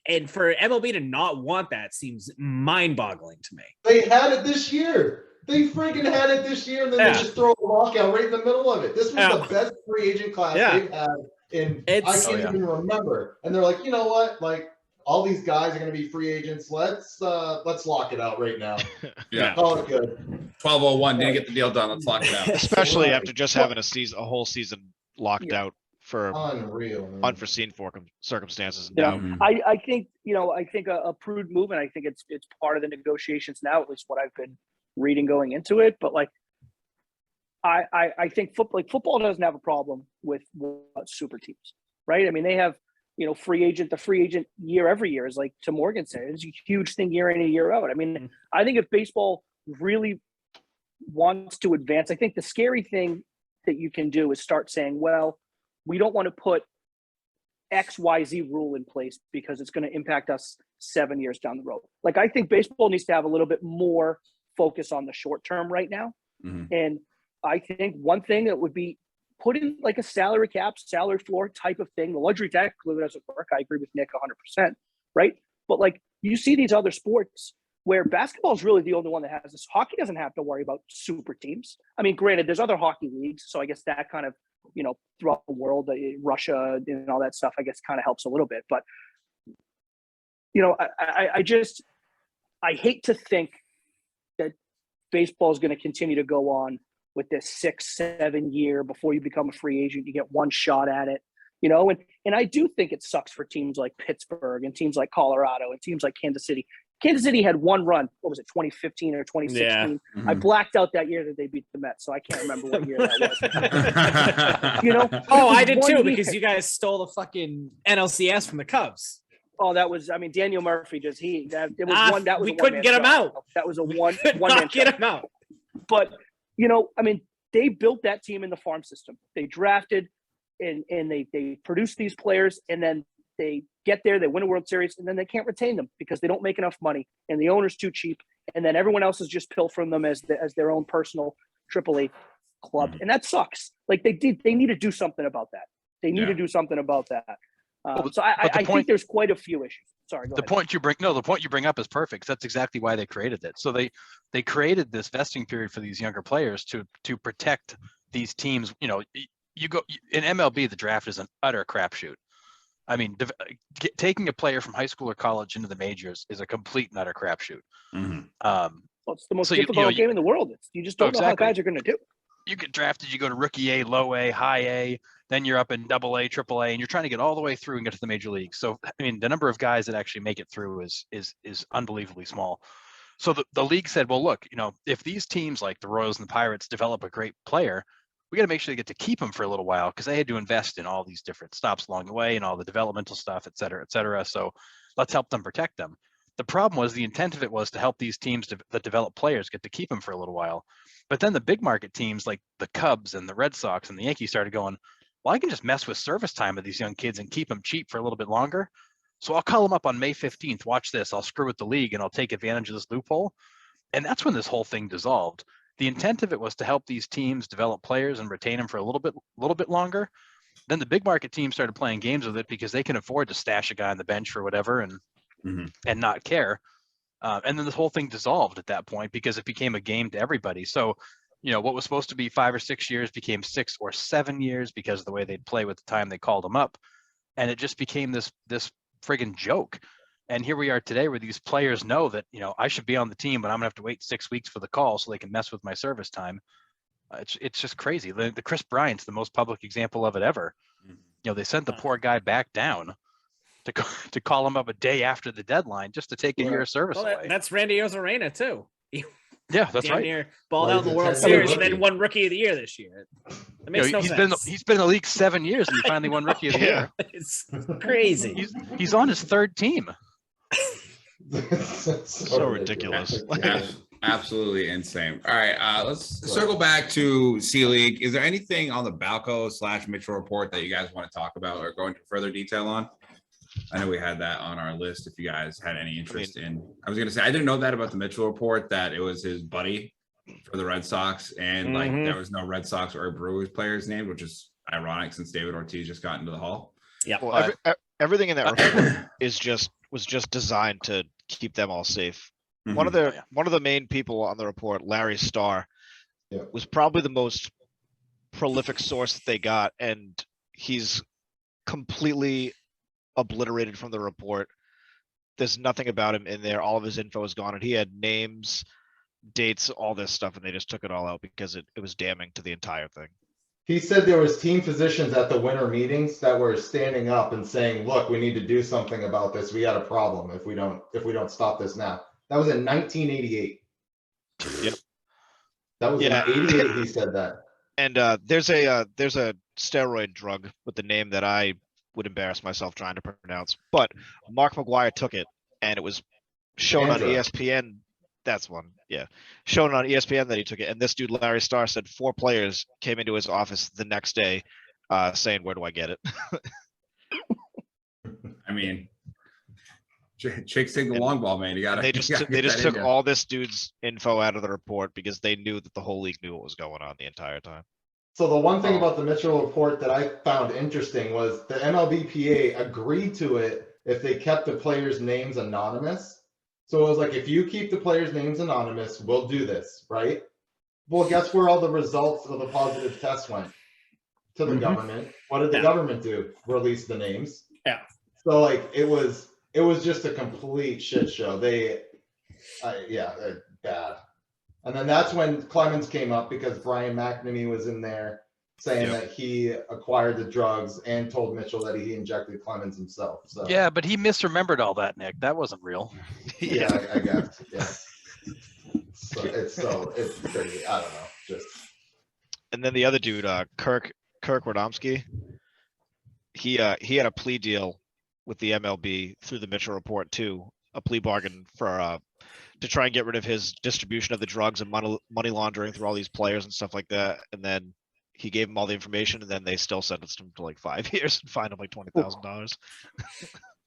And for MLB to not want that seems mind-boggling to me. They had it this year. They freaking had it this year, and then they just throw a lockout right in the middle of it. This was the best free agent class they've had I can't even remember. And they're like, you know what? Like, all these guys are going to be free agents. Let's lock it out right now. Yeah. Call it good. 1201 didn't get the deal done. Let's lock it out. Especially after just having a whole season locked out for unreal, unforeseen circumstances. Yeah, I think a prudent move, and I think it's part of the negotiations now, at least what I've been reading going into it. But like, I think football doesn't have a problem with super teams, right? I mean, they have the free agent year every year is, like, to Morgan said, it's a huge thing year in and year out. I mean, I think if baseball really wants to advance, I think the scary thing that you can do is start saying, well, we don't want to put XYZ rule in place because it's going to impact us 7 years down the road. Like, I think baseball needs to have a little bit more focus on the short term right now. Mm-hmm. And I think one thing that would be put in like a salary cap, salary floor type of thing. The luxury tax clearly doesn't work. I agree with Nick 100%, right? But like, you see these other sports where basketball is really the only one that has this. Hockey doesn't have to worry about super teams. I mean, granted, there's other hockey leagues, so I guess that kind of, throughout the world, Russia and all that stuff, I guess kind of helps a little bit. But, I hate to think that baseball is going to continue to go on with this 6-7 year before you become a free agent. You get one shot at it, and I do think it sucks for teams like Pittsburgh and teams like Colorado and teams like Kansas City. Kansas City had one run. What was it, 2015 or 2016? Yeah. Mm-hmm. I blacked out that year that they beat the Mets, so I can't remember what year that was. Oh, I did too, because you guys stole the fucking NLCS from the Cubs. Oh, that was, Daniel Murphy we couldn't get him out. That was a one man get him out. But, they built that team in the farm system. They drafted and they produced these players, and then they get there, they win a World Series, and then they can't retain them because they don't make enough money and the owner's too cheap. And then everyone else is just pilfering them as their own personal AAA club. And that sucks. Like, they need to do something about that. They need to do something about that. So I the think point- there's quite a few issues. Sorry, go The ahead. point you bring up is perfect. 'Cause that's exactly why they created it. So they created this vesting period for these younger players to protect these teams. You know, you go in MLB, the draft is an utter crapshoot. I mean, taking a player from high school or college into the majors is a complete and utter crapshoot. Mhm. Well, it's the most so difficult game in the world. You just don't know how exactly. guys are going to do. You get drafted, you go to rookie A, low A, high A, then you're up in double A, triple A, and you're trying to get all the way through and get to the major league. So, I mean, the number of guys that actually make it through is unbelievably small. So the league said, well, look, you know, if these teams like the Royals and the Pirates develop a great player, we got to make sure they get to keep him for a little while because they had to invest in all these different stops along the way and all the developmental stuff, et cetera, et cetera. So let's help them protect them. The problem was the intent of it was to help these teams that develop players get to keep them for a little while. But then the big market teams like the Cubs and the Red Sox and the Yankees started going, well, I can just mess with service time of these young kids and keep them cheap for a little bit longer. So I'll call them up on May 15th. Watch this. I'll screw with the league and I'll take advantage of this loophole. And that's when this whole thing dissolved. The intent of it was to help these teams develop players and retain them for a little bit longer. Then the big market teams started playing games with it because they can afford to stash a guy on the bench or whatever and not care. And then this whole thing dissolved at that point because it became a game to everybody. So, you know, what was supposed to be 5 or 6 years became 6 or 7 years because of the way they'd play with the time they called them up. And it just became this friggin' joke. And here we are today where these players know that, you know, I should be on the team, but I'm gonna have to wait 6 weeks for the call so they can mess with my service time. It's just crazy. The Chris Bryant's the most public example of it ever. You know, they sent the poor guy back down to call him up a day after the deadline just to take a year of service Well, away. that's Randy Arozarena too. Yeah, that's Damn right. near balled Well, out in the he's a World 10-year Series and rookie. then won Rookie of the Year this year. That You makes know, no sense. he's been in the league 7 years and he finally won Rookie of the Year. It's crazy. He's on his third team. So ridiculous. Absolutely insane. All right, let's circle back to Selig. Is there anything on the Balco/Mitchell report that you guys want to talk about or go into further detail on? I know we had that on our list. If you guys had any interest in, I was going to say I didn't know that about the Mitchell report, that it was his buddy for the Red Sox, and like there was no Red Sox or Brewers players named, which is ironic since David Ortiz just got into the Hall. Yeah. Well, everything in that report was just designed to keep them all safe. One of the main people on the report, Larry Starr, was probably the most prolific source that they got, and he's completely obliterated from the report. There's nothing about him in there. All of his info is gone, and he had names, dates, all this stuff, and they just took it all out because it was damning to the entire thing. He said there was team physicians at the winter meetings that were standing up and saying, look, we need to do something about this. We got a problem if we don't stop this now. That was in 1988. Yep. That was in 88 he said that. And there's a steroid drug with the name that I would embarrass myself trying to pronounce, but Mark McGuire took it, and it was shown on ESPN. That's one, yeah. Shown on ESPN that he took it, and this dude Larry Starr said 4 players came into his office the next day, saying, "Where do I get it?" I mean, chicks take the long ball, man. You got to. They just took all this dude's info out of the report because they knew that the whole league knew what was going on the entire time. So the one thing about the Mitchell report that I found interesting was the MLBPA agreed to it if they kept the players' names anonymous. So it was like, if you keep the players' names anonymous, we'll do this, right? Well, guess where all the results of the positive tests went? To the government. What did the government do? Release the names. Yeah. So like it was just a complete shit show. Bad. And then that's when Clemens came up because Brian McNamee was in there saying that he acquired the drugs and told Mitchell that he injected Clemens himself. So Yeah, but he misremembered all that, Nick. That wasn't real. I guess. Yeah. So it's crazy. I don't know. Just. And then the other dude, Kirk Radomski, he had a plea deal with the MLB through the Mitchell report too, a plea bargain for to try and get rid of his distribution of the drugs and money laundering through all these players and stuff like that. And then he gave him all the information, and then they still sentenced him to like 5 years and fined him like $20,000.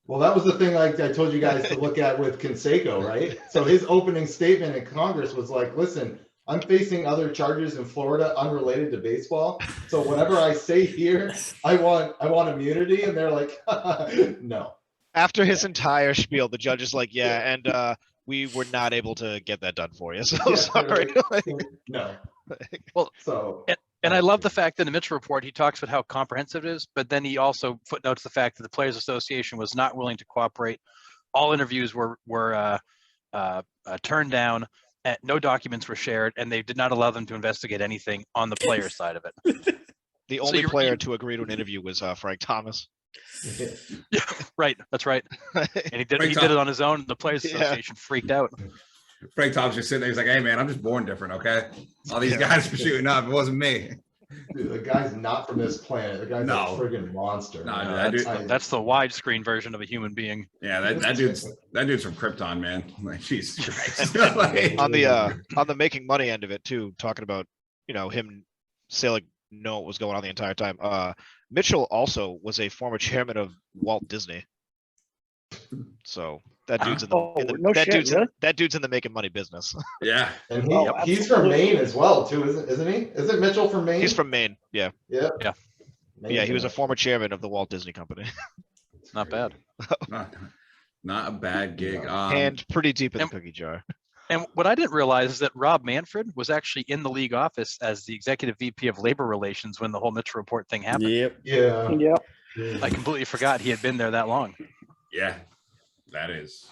Well, that was the thing like I told you guys to look at with Canseco, right? So his opening statement in Congress was like, listen, I'm facing other charges in Florida unrelated to baseball. So whenever I say here, I want immunity, and they're like, no. After his entire spiel, the judge is like, yeah, and we were not able to get that done for you. So Yeah, sorry. like, no. Well, So And I love the fact that in the Mitchell report, he talks about how comprehensive it is, but then he also footnotes the fact that the Players Association was not willing to cooperate. All interviews were turned down. No documents were shared, and they did not allow them to investigate anything on the player side of it. The only player to agree to an interview was Frank Thomas. Yeah, right. That's right. And he did it on his own. The Players Association freaked out. Frank Thomas just sitting there. He's like, "Hey, man, I'm just born different. Okay, all these guys were shooting up. It wasn't me." Dude, the guy's not from this planet. The guy's a friggin' monster. No, that's the widescreen version of a human being. Yeah, that dude's from Krypton, man. Like, Jesus Christ. Like, on the making money end of it too, talking about him, Selig know what was going on the entire time. Mitchell also was a former chairman of Walt Disney. So that dude's that dude's in the making money business. Yeah, and he's from Maine as well too, isn't he? Isn't Mitchell from Maine? He's from Maine. Yeah. Yeah. Yeah, he was a former chairman of the Walt Disney Company. Not bad. not a bad gig. And pretty deep in the cookie jar. And what I didn't realize is that Rob Manfred was actually in the league office as the executive VP of labor relations when the whole Mitchell report thing happened. Yep. Yeah. I completely forgot he had been there that long. Yeah, that is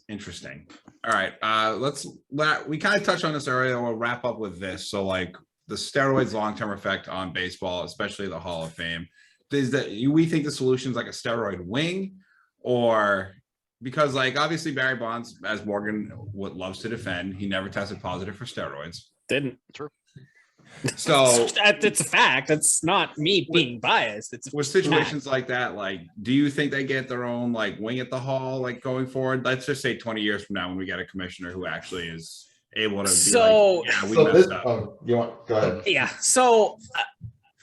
interesting. All right, we kind of touched on this earlier. We'll wrap up with this. So, like, the steroids' long-term effect on baseball, especially the Hall of Fame, we think the solution is like a steroid wing, or because, like, obviously Barry Bonds, as Morgan loves to defend, he never tested positive for steroids. Didn't. True. So it's a fact. That's not me being biased. It's with situations like that, like, do you think they get their own like wing at the Hall, like, going forward? Let's just say 20 years from now when we get a commissioner who actually is able to be messed up. Go ahead. Yeah. So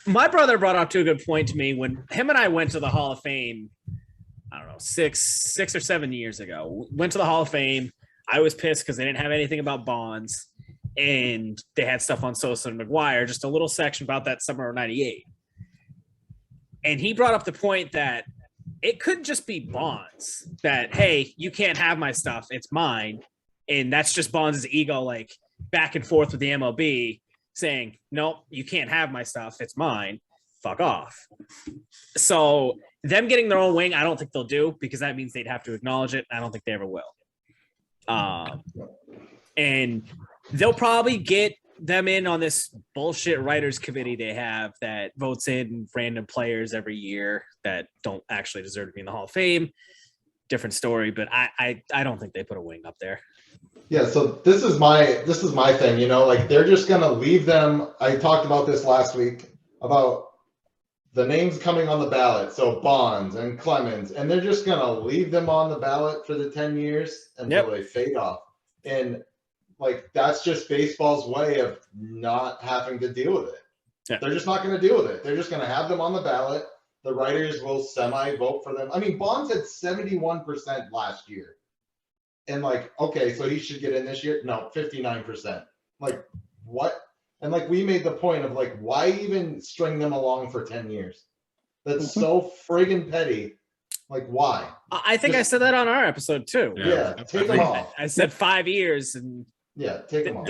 my brother brought up to a good point to me when him and I went to the Hall of Fame. I don't know, six or 7 years ago. Went to the Hall of Fame. I was pissed because they didn't have anything about Bonds. And they had stuff on Sosa and McGuire, just a little section about that summer of '98. And he brought up the point that it could just be Bonds, that, hey, you can't have my stuff, it's mine. And that's just Bonds' ego, like, back and forth with the MLB, saying, nope, you can't have my stuff, it's mine, fuck off. So them getting their own wing, I don't think they'll do, because that means they'd have to acknowledge it. I don't think they ever will. And they'll probably get them in on this bullshit writers committee they have that votes in random players every year that don't actually deserve to be in the Hall of Fame. Different story, but I don't think they put a wing up there. Yeah, so this is my thing, like, they're just gonna leave them. I talked about this last week about the names coming on the ballot. So Bonds and Clemens, and they're just gonna leave them on the ballot for the 10 years until they fade off. And like, that's just baseball's way of not having to deal with it. Yeah. They're just not going to deal with it. They're just going to have them on the ballot. The writers will semi-vote for them. I mean, Bonds had 71% last year. And like, okay, so he should get in this year? No, 59%. Like, what? And like, we made the point of like, why even string them along for 10 years? That's so friggin' petty. Like, why? I think I said that on our episode too. Yeah, take them off. I said 5 years and take them off.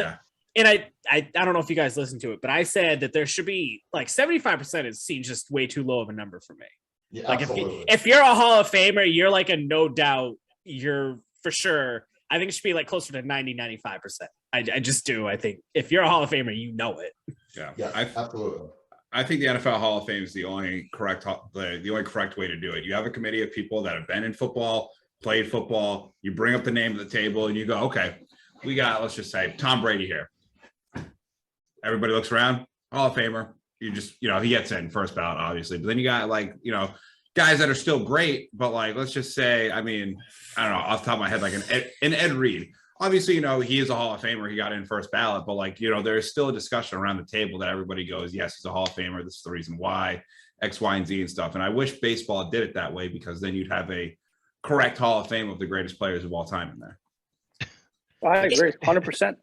And I don't know if you guys listened to it, but I said that there should be like 75% is seen just way too low of a number for me. Yeah, like absolutely. if you're a Hall of Famer, you're like a no doubt, you're for sure. I think it should be like closer to 90-95%. I just do. I think if you're a Hall of Famer, you know it. Yeah, absolutely. I think the NFL Hall of Fame is the only correct way to do it. You have a committee of people that have been in football, played football. You bring up the name of the table and you go, okay, we got, let's just say, Tom Brady here. Everybody looks around, Hall of Famer. You just, he gets in first ballot, obviously. But then you got, like, guys that are still great, but like, let's just say, I mean, I don't know, off the top of my head, like an Ed Reed. Obviously, he is a Hall of Famer. He got in first ballot, but like, there's still a discussion around the table that everybody goes, yes, he's a Hall of Famer. This is the reason why, X, Y, and Z and stuff. And I wish baseball did it that way, because then you'd have a correct Hall of Fame of the greatest players of all time in there. I agree, 100%.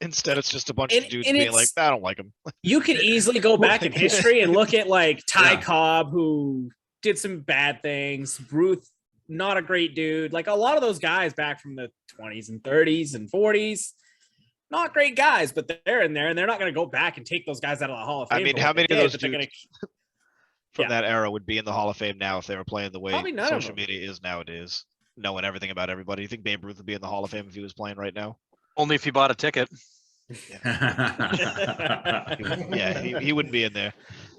Instead, it's just a bunch And- of dudes and being it's- like, I don't like him. You could easily go back in history and look at like Ty Yeah. Cobb, who did some bad things. Ruth, not a great dude. Like a lot of those guys back from the 20s and 30s and 40s, not great guys, but they're in there and they're not going to go back and take those guys out of the Hall of Fame. I mean, for how what they many of did, those but they're dudes gonna- from Yeah. that era would be in the Hall of Fame now if they were playing the way Probably none of social them. media is nowadays, knowing everything about everybody? You think Babe Ruth would be in the Hall of Fame if he was playing right now? Only if you bought a ticket. Yeah, he wouldn't be in there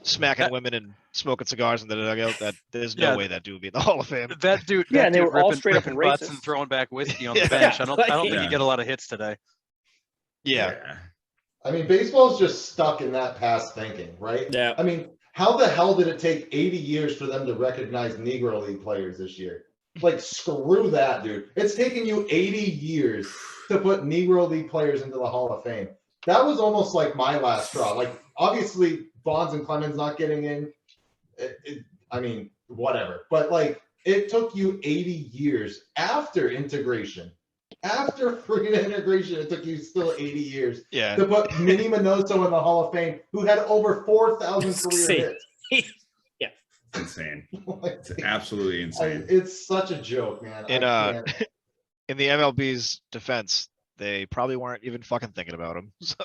smacking women and smoking cigars in the dugout. That there's no Yeah. way that dude would be in the Hall of Fame. That dude, Yeah, that and they dude were all ripping, straight up ripping butts and racist. throwing back whiskey on Yeah. the bench. I don't think Yeah. you get a lot of hits today. Yeah, I mean, baseball's just stuck in that past thinking, right? Yeah. I mean, how the hell did it take 80 years for them to recognize Negro League players this year? Like, screw that, dude. It's taken you 80 years to put Negro League players into the Hall of Fame. That was almost like my last straw. Like, obviously, Bonds and Clemens not getting in. I mean, whatever. But, like, it took you 80 years after integration. After freaking integration, it took you still 80 years yeah. to put Minnie Minoso in the Hall of Fame, who had over 4,000 career See. hits. It's insane. Like, It's absolutely insane. it's such a joke, man. In I can't- in the MLB's defense, they probably weren't even fucking thinking about him. So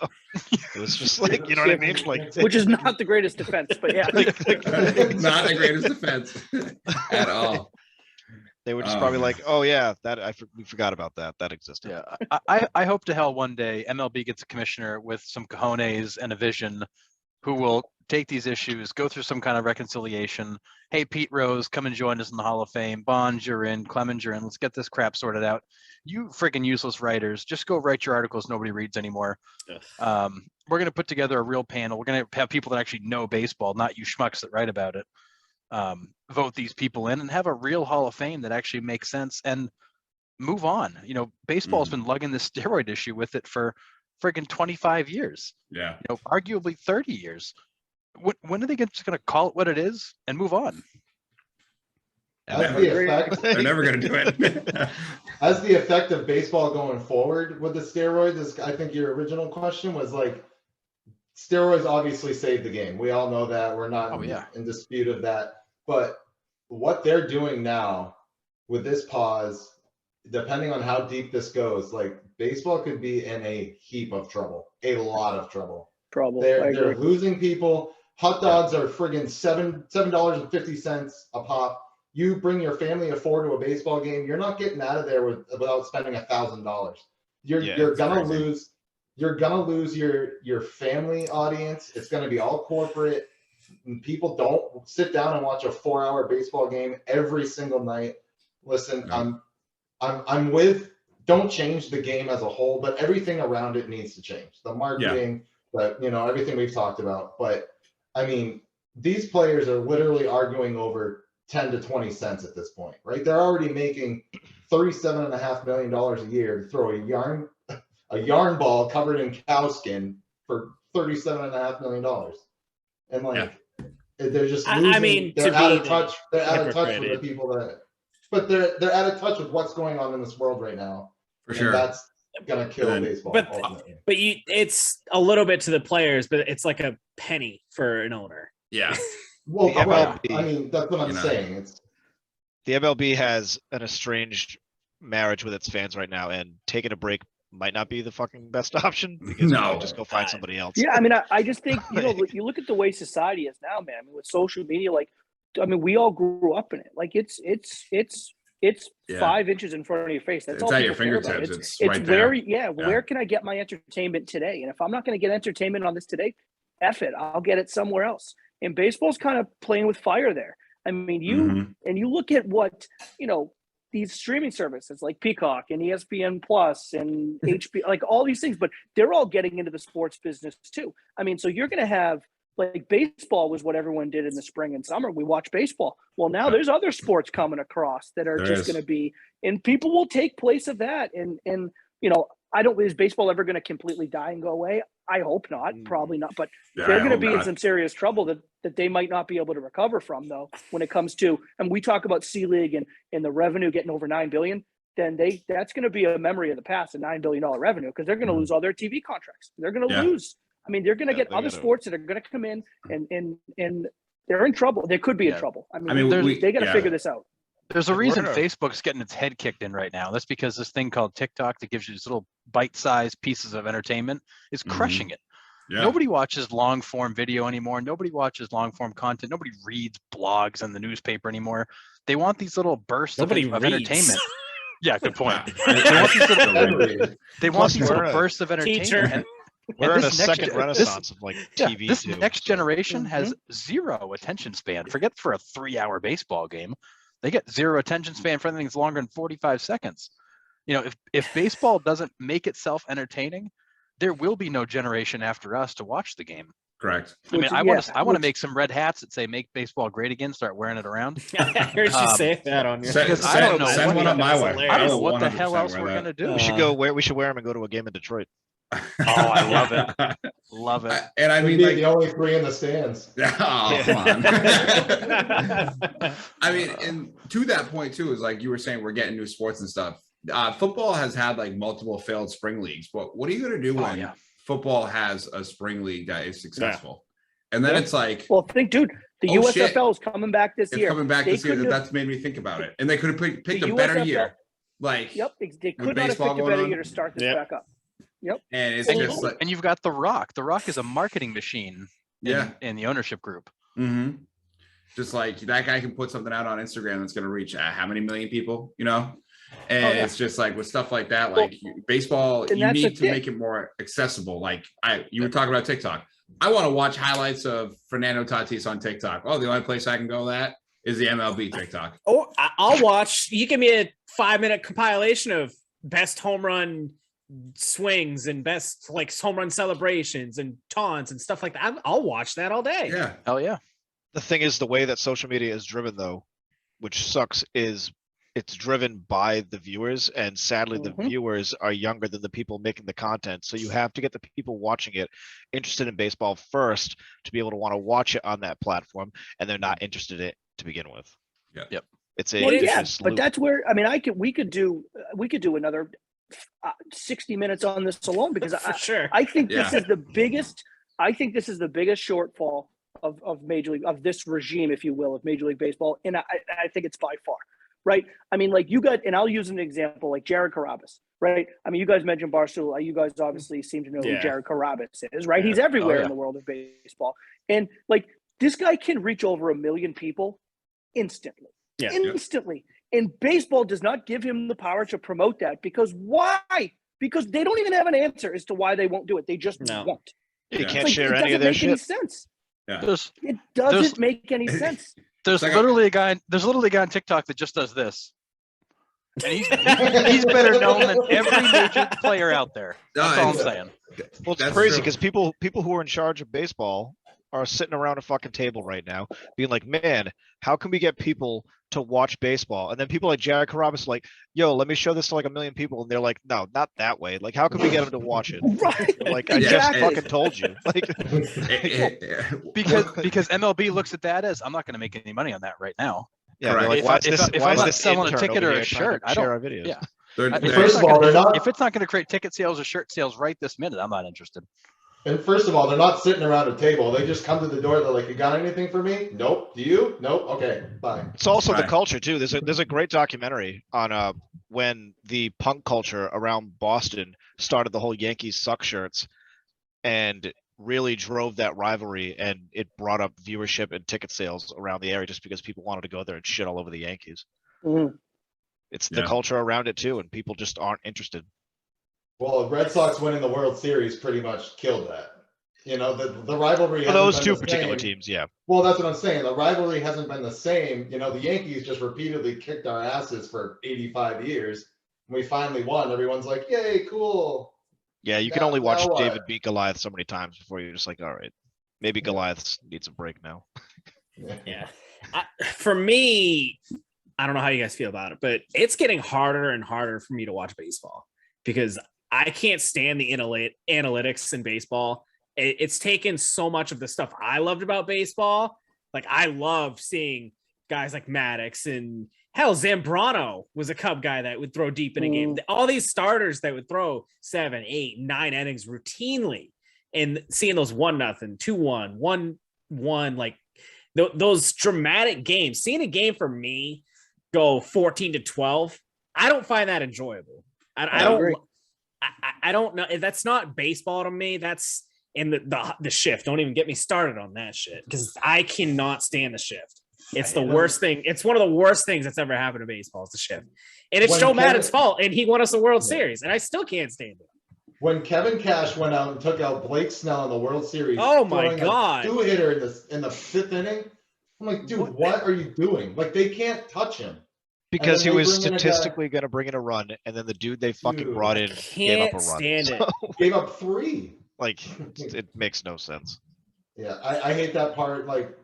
it was just like, you know what I mean? Like, which is not the greatest defense, but yeah. Not the greatest defense at all. they were just Oh, probably man. like, oh yeah, we forgot about that. That existed. Yeah, I hope to hell one day MLB gets a commissioner with some cojones and a vision who will take these issues, go through some kind of reconciliation. Hey, Pete Rose, come and join us in the Hall of Fame. Bonds, you're in. Clemens, you're in. Let's get this crap sorted out. You freaking useless writers, just go write your articles nobody reads anymore. We're going to put together a real panel. We're going to have people that actually know baseball, not you schmucks that write about it. Vote these people in and have a real Hall of Fame that actually makes sense and move on. You know, baseball's been lugging this steroid issue with it for friggin' 25 years, Yeah. you know, arguably 30 years. When are they just going to call it what it is and move on? As the effect, They're never going to do it. as the effect of baseball going forward with the steroids, is, I think your original question was like, steroids obviously saved the game. We all know that. We're not Oh, yeah. in dispute of that. But what they're doing now with this pause, depending on how deep this goes, like baseball could be in a heap of trouble, a lot of trouble. Probably. I They're agree. losing people. Hot dogs are friggin' $7.50 a pop. You bring your family of four to a baseball game, you're not getting out of there without spending $1,000. You're Yeah, you're it's gonna crazy. lose. You're gonna lose your family audience. It's gonna be all corporate. And people don't sit down and watch a 4-hour baseball game every single night. Listen, No. I'm with. Don't change the game as a whole, but everything around it needs to change. The marketing, everything we've talked about. But I mean, these players are literally arguing over 10 to 20 cents at this point, right? They're already making $37.5 million a year to throw a yarn ball covered in cow skin for $37.5 million. And like, they're just losing. I mean, they're to out be of touch. They're out of touch with the hypocrite, people but they're out of touch with what's going on in this world right now. For And sure. that's gonna kill And then- baseball. but- ultimately. But it's a little bit to the players, but it's like a penny for an owner. Yeah. Well, The right. MLB I mean, that's what I'm You know. saying. It's The MLB has an estranged marriage with its fans right now, and taking a break might not be the fucking best option because you No. might just go find somebody else. Yeah, I mean, I just think, you look at the way society is now, man. I mean, with social media, we all grew up in it. Like it's Yeah. 5 inches in front of your face. That's It's all at your people care about. fingertips. It's right there. where, Yeah. where can I get my entertainment today? And if I'm not going to get entertainment on this today, F it, I'll get it somewhere else. And baseball's kind of playing with fire there. I mean, you look at what, these streaming services like Peacock and ESPN Plus and HBO, like all these things, but they're all getting into the sports business too. I mean, so you're going to have, like, baseball was what everyone did in the spring and summer. We watch baseball. Well, now there's other sports coming across that are There just is. going to be, and people will take place of that. And is baseball ever going to completely die and go away? I hope not, probably not, but Yeah, they're I going to hope be in not. some serious trouble that they might not be able to recover from, though, when it comes to, and we talk about Selig and the revenue getting over $9 billion. then that's going to be a memory of the past, a $9 billion revenue, because they're going to lose all their TV contracts. They're going to lose. I mean, they're going to get other sports that are going to come in and they're in trouble. They could be in trouble. I mean they got to figure this out. There's a reason Facebook's getting its head kicked in right now. That's because this thing called TikTok that gives you these little bite-sized pieces of entertainment is crushing it. Yeah. Nobody watches long-form video anymore. Nobody watches long-form content. Nobody reads blogs in the newspaper anymore. They want these little bursts of entertainment. Yeah, good point. They want these little bursts of entertainment. We're in a second renaissance of like TV. This next generation has zero attention span. Forget for a 3-hour baseball game. They get zero attention span for anything that's longer than 45 seconds. You know, if baseball doesn't make itself entertaining, there will be no generation after us to watch the game. Correct. I mean, I want to make some red hats that say "Make baseball great again." Start wearing it around. I heard you say that on your. Because I don't know. Send one up my way. I don't know what the hell else we're gonna do. We should wear them and go to a game in Detroit. Oh, I love it. Love it. And I mean, like the only 3 in the stands. Oh, come on. I mean, and to that point too, is like you were saying, we're getting new sports and stuff. Football has had like multiple failed spring leagues, but what are you going to do when football has a spring league that is successful? And then it's like, well, dude, the USFL is coming back this year. Coming back this year. That's made me think about it. And they could have picked a better year. Like, they could not have picked a better year to start this back up. Yep. And it's just like, and you've got The Rock. The Rock is a marketing machine. In the ownership group. Mm-hmm. Just like that guy can put something out on Instagram that's going to reach how many million people, you know? And it's just like with stuff like that, like baseball, you need to make it more accessible. Like you were talking about TikTok. I want to watch highlights of Fernando Tatis on TikTok. Oh, the only place I can go that is the MLB TikTok. Or I'll watch. You give me a 5-minute compilation of best home run swings and best like home run celebrations and taunts and stuff like that. I'll watch that all day. Yeah. Hell yeah. The thing is, the way that social media is driven, though, which sucks, is it's driven by the viewers, and sadly the viewers are younger than the people making the content. So you have to get the people watching it interested in baseball first to be able to want to watch it on that platform, and they're not interested in it to begin with. Yep. It's a but that's where we could do another 60 minutes on this alone, because I think this is the biggest shortfall of Major League, of this regime, if you will, of Major League Baseball, and I think it's by far. Right. I mean, like and I'll use an example like Jared Carrabis, right? I mean, you guys mentioned Barstool. You guys obviously seem to know who Jared Carrabis is, right? Yeah. He's everywhere in the world of baseball. And like, this guy can reach over 1 million people instantly. Yeah. Instantly. And baseball does not give him the power to promote that, because why? Because they don't even have an answer as to why they won't do it. They just won't. You can't share any of their shit. Sense. Yeah. It doesn't make any sense. There's literally a guy on TikTok that just does this. And he's better known than every major player out there. That's all I'm saying. Well, it's crazy because people who are in charge of baseball are sitting around a fucking table right now being like, man, how can we get people to watch baseball? And then people like Jared Carrabis are like, yo, let me show this to like 1 million people. And they're like, no, not that way. Like, how can we get them to watch it? Right. Like, I just fucking told you. Like, because MLB looks at that as, I'm not going to make any money on that right now. Yeah. Like, if I'm not selling a ticket or a shirt, I don't. Share our videos. Yeah. First of all, if it's not going to create ticket sales or shirt sales right this minute, I'm not interested. And first of all, they're not sitting around a table. They just come to the door. They're like, "You got anything for me? Nope. Do you? Nope. Okay, bye." It's also the culture too. There's a great documentary on when the punk culture around Boston started the whole Yankees suck shirts, and really drove that rivalry, and it brought up viewership and ticket sales around the area just because people wanted to go there and shit all over the Yankees. Mm-hmm. It's the culture around it too, and people just aren't interested. Well, the Red Sox winning the World Series pretty much killed that. You know, the rivalry. For those two particular teams, yeah. Well, that's what I'm saying. The rivalry hasn't been the same. You know, the Yankees just repeatedly kicked our asses for 85 years. When we finally won, everyone's like, "Yay, cool." Yeah, you can only watch David beat Goliath so many times before you're just like, all right, maybe Goliath needs a break now. Yeah. For me, I don't know how you guys feel about it, but it's getting harder and harder for me to watch baseball because I can't stand the analytics in baseball. It's taken so much of the stuff I loved about baseball. Like, I love seeing guys like Maddox, and hell, Zambrano was a Cub guy that would throw deep in a game. All these starters that would throw 7, 8, 9 innings routinely, and seeing those 1-0, 2-1, 1-1, like those dramatic games. Seeing a game for me go 14-12, I don't find that enjoyable. I don't agree. I don't know. That's not baseball to me. That's in the shift. Don't even get me started on that shit, because I cannot stand the shift. It's the worst thing. It's one of the worst things that's ever happened to baseball is the shift. And it's Joe Madden's fault, and he won us a World Series, and I still can't stand it. When Kevin Cash went out and took out Blake Snell in the World Series, oh my God, 2-hitter in the 5th inning, I'm like, dude, what are you doing? Like, they can't touch him. Because he was statistically going to bring in a run, and then the dude they fucking brought in gave up a run. Stand it. Gave up 3. Like, it makes no sense. Yeah, I hate that part. Like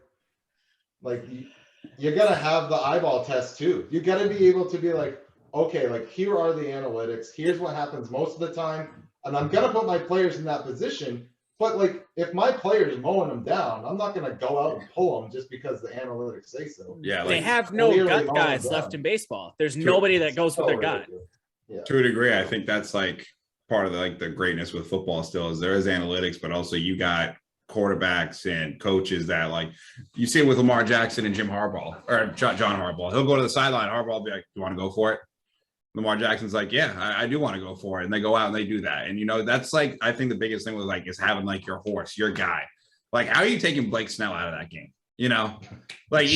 you got to have the eyeball test too. You got to be able to be like, okay, like here are the analytics. Here's what happens most of the time, and I'm gonna put my players in that position. But like, if my player's mowing them down, I'm not gonna go out and pull them just because the analytics say so. Yeah, they have no gut guys left in baseball. There's nobody that goes with their gut. Yeah. To a degree, I think that's like part of the greatness with football still is there is analytics, but also you got quarterbacks and coaches that, like, you see it with Lamar Jackson and Jim Harbaugh or John Harbaugh. He'll go to the sideline. Harbaugh will be like, "You want to go for it?" Lamar Jackson's like, "Yeah, I do want to go for it," and they go out and they do that. And that's like, I think the biggest thing was like is having like your horse, your guy. Like, how are you taking Blake Snell out of that game? Like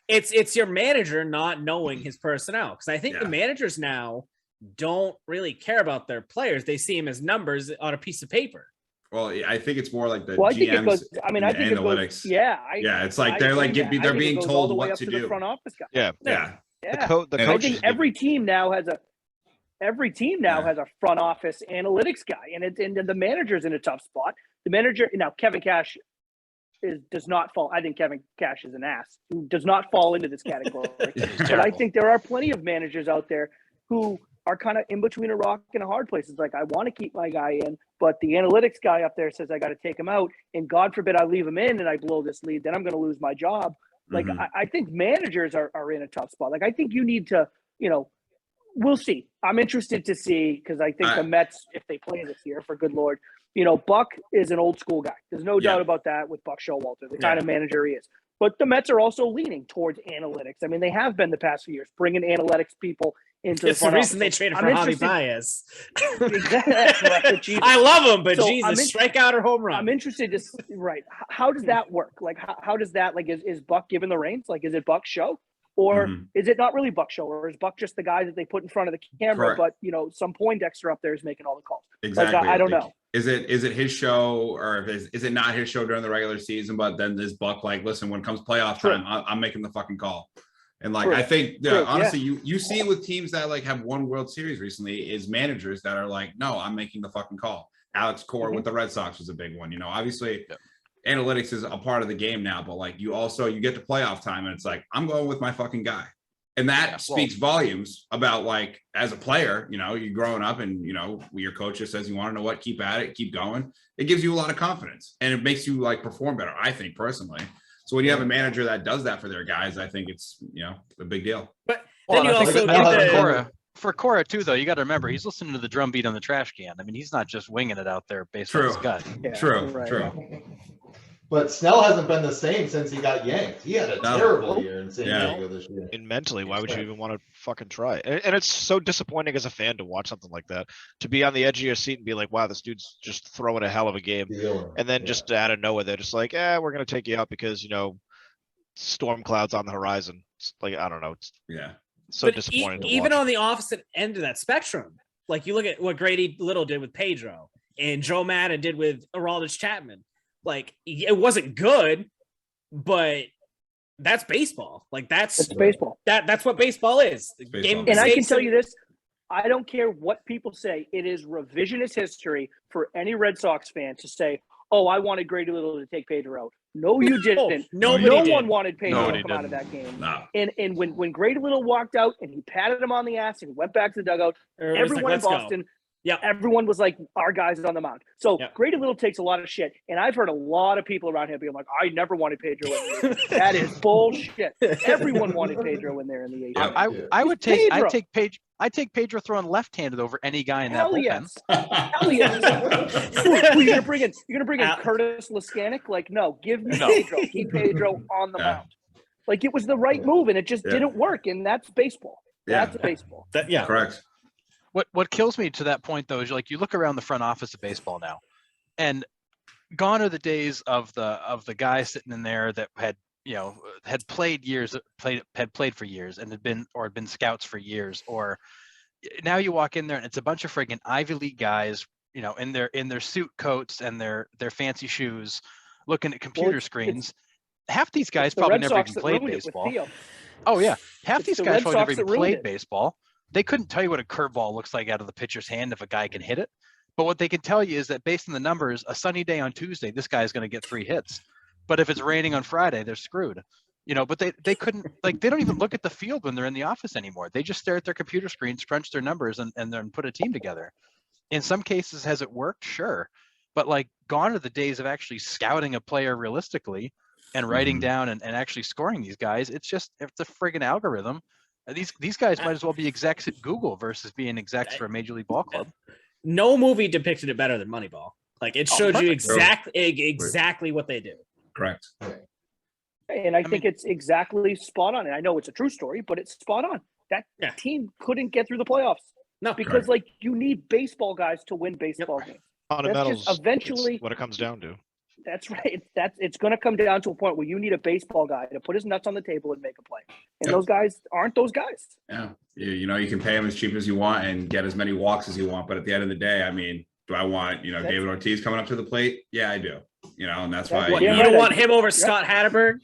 it's your manager not knowing his personnel, because I think the managers now don't really care about their players. They see him as numbers on a piece of paper. Well, I think it's more like the GMs. I think it goes. Analytics. It's like they're being told what to do. The front office guy. Yeah. The coach. I think every team now has a front office analytics guy, and the manager's in a tough spot. The manager now, Kevin Cash does not fall. I think Kevin Cash is an ass who does not fall into this category. But I think there are plenty of managers out there who are kind of in between a rock and a hard place. It's like, I want to keep my guy in, but the analytics guy up there says I got to take him out, and God forbid I leave him in and I blow this lead, then I'm going to lose my job. Like, I think managers are in a tough spot. Like, I think you need to, we'll see. I'm interested to see, because I think the Mets, if they play this year, for good Lord, Buck is an old school guy. There's no doubt about that with Buck Showalter, the kind of manager he is. But the Mets are also leaning towards analytics. I mean, they have been the past few years, bringing analytics people into it's the reason they traded for Javi Baez. Exactly. I love him, but Jesus, strikeout or home run. I'm interested to how does that work? Like, how does that, like, is Buck given the reins? Like, is it Buck's show? Or is it not really Buck's show? Or is Buck just the guy that they put in front of the camera, but some Poindexter up there is making all the calls? Exactly. Like, I don't know. Is it his show, or is it not his show during the regular season? But then is Buck like, listen, when it comes playoff time, I'm making the fucking call. And like, I think honestly, you see it with teams that like have won World Series recently, is managers that are like, no, I'm making the fucking call. Alex Cora with the Red Sox was a big one. Obviously analytics is a part of the game now, but like you get to playoff time and it's like, I'm going with my fucking guy. And that speaks volumes about, like, as a player, you're growing up and, your coach just says, you want to know what, keep at it, keep going. It gives you a lot of confidence and it makes you like perform better, I think, personally. So when you have a manager that does that for their guys, I think it's, a big deal. But then you also get for Cora too, though, you got to remember he's listening to the drum beat on the trash can. I mean, he's not just winging it out there based on his gut. Yeah, True. But Snell hasn't been the same since he got yanked. He had a terrible year in San Diego this year. And mentally, why would you even want to fucking try? And it's so disappointing as a fan to watch something like that, to be on the edge of your seat and be like, wow, this dude's just throwing a hell of a game. And then just out of nowhere, they're just like, we're going to take you out because, storm clouds on the horizon. It's like, I don't know. It's so disappointing. Even on the opposite end of that spectrum, like you look at what Grady Little did with Pedro and Joe Madden did with Aroldis Chapman. Like, it wasn't good, but that's baseball. Like, that's baseball. That's what baseball is. Baseball. And I can tell you this, I don't care what people say. It is revisionist history for any Red Sox fan to say, oh, I wanted Grady Little to take Pedro out. No, you didn't. No one wanted Pedro to come out of that game. No. And when Grady Little walked out and he patted him on the ass and he went back to the dugout, everyone in Boston Yeah. Everyone was like, our guy's on the mound. So Yeah. Grady Little takes a lot of shit. And I've heard a lot of people around here being like, I never wanted Pedro in the eighth. That is bullshit. Everyone wanted Pedro in there in the eighth. Yeah. I would take Pedro. I'd take Pedro throwing left-handed over any guy in that Hell bullpen. yes. Hell yes. Who, you're gonna bring in Curtis Laskanik? Like, no, give me Pedro. Keep Pedro on the mound. Like, it was the right move, and it just didn't work. And that's baseball. That's baseball. Correct. What kills me to that point though is like you look around the front office of baseball now, and gone are the days of the guy sitting in there that had played for years and had been scouts for years. Or now you walk in there and it's a bunch of friggin' Ivy League guys, in their suit coats and their fancy shoes, looking at computer screens. Half these guys probably never even played baseball. Oh yeah, half these guys probably never even played baseball. They couldn't tell you what a curveball looks like out of the pitcher's hand if a guy can hit it. But what they can tell you is that based on the numbers, a sunny day on Tuesday, this guy's going to get 3 hits. But if it's raining on Friday, they're screwed. But they couldn't, like, they don't even look at the field when they're in the office anymore. They just stare at their computer screens, crunch their numbers, and then put a team together. In some cases, has it worked? Sure. But like, gone are the days of actually scouting a player realistically and writing down and actually scoring these guys. It's a friggin' algorithm. These guys might as well be execs at Google versus being execs for a major league ball club. No movie depicted it better than Moneyball. Like, it showed you exactly what they do. Correct. And I think it's exactly spot on. And I know it's a true story, but it's spot on. That team couldn't get through the playoffs. No, because like, you need baseball guys to win baseball games. Fundamentals. Eventually, what it comes down to. That's right. It's going to come down to a point where you need a baseball guy to put his nuts on the table and make a play. And those guys aren't those guys. Yeah. You can pay him as cheap as you want and get as many walks as you want. But at the end of the day, I mean, do I want, David Ortiz coming up to the plate? Yeah, I do. And that's why. You don't want him over Scott Hatterberg?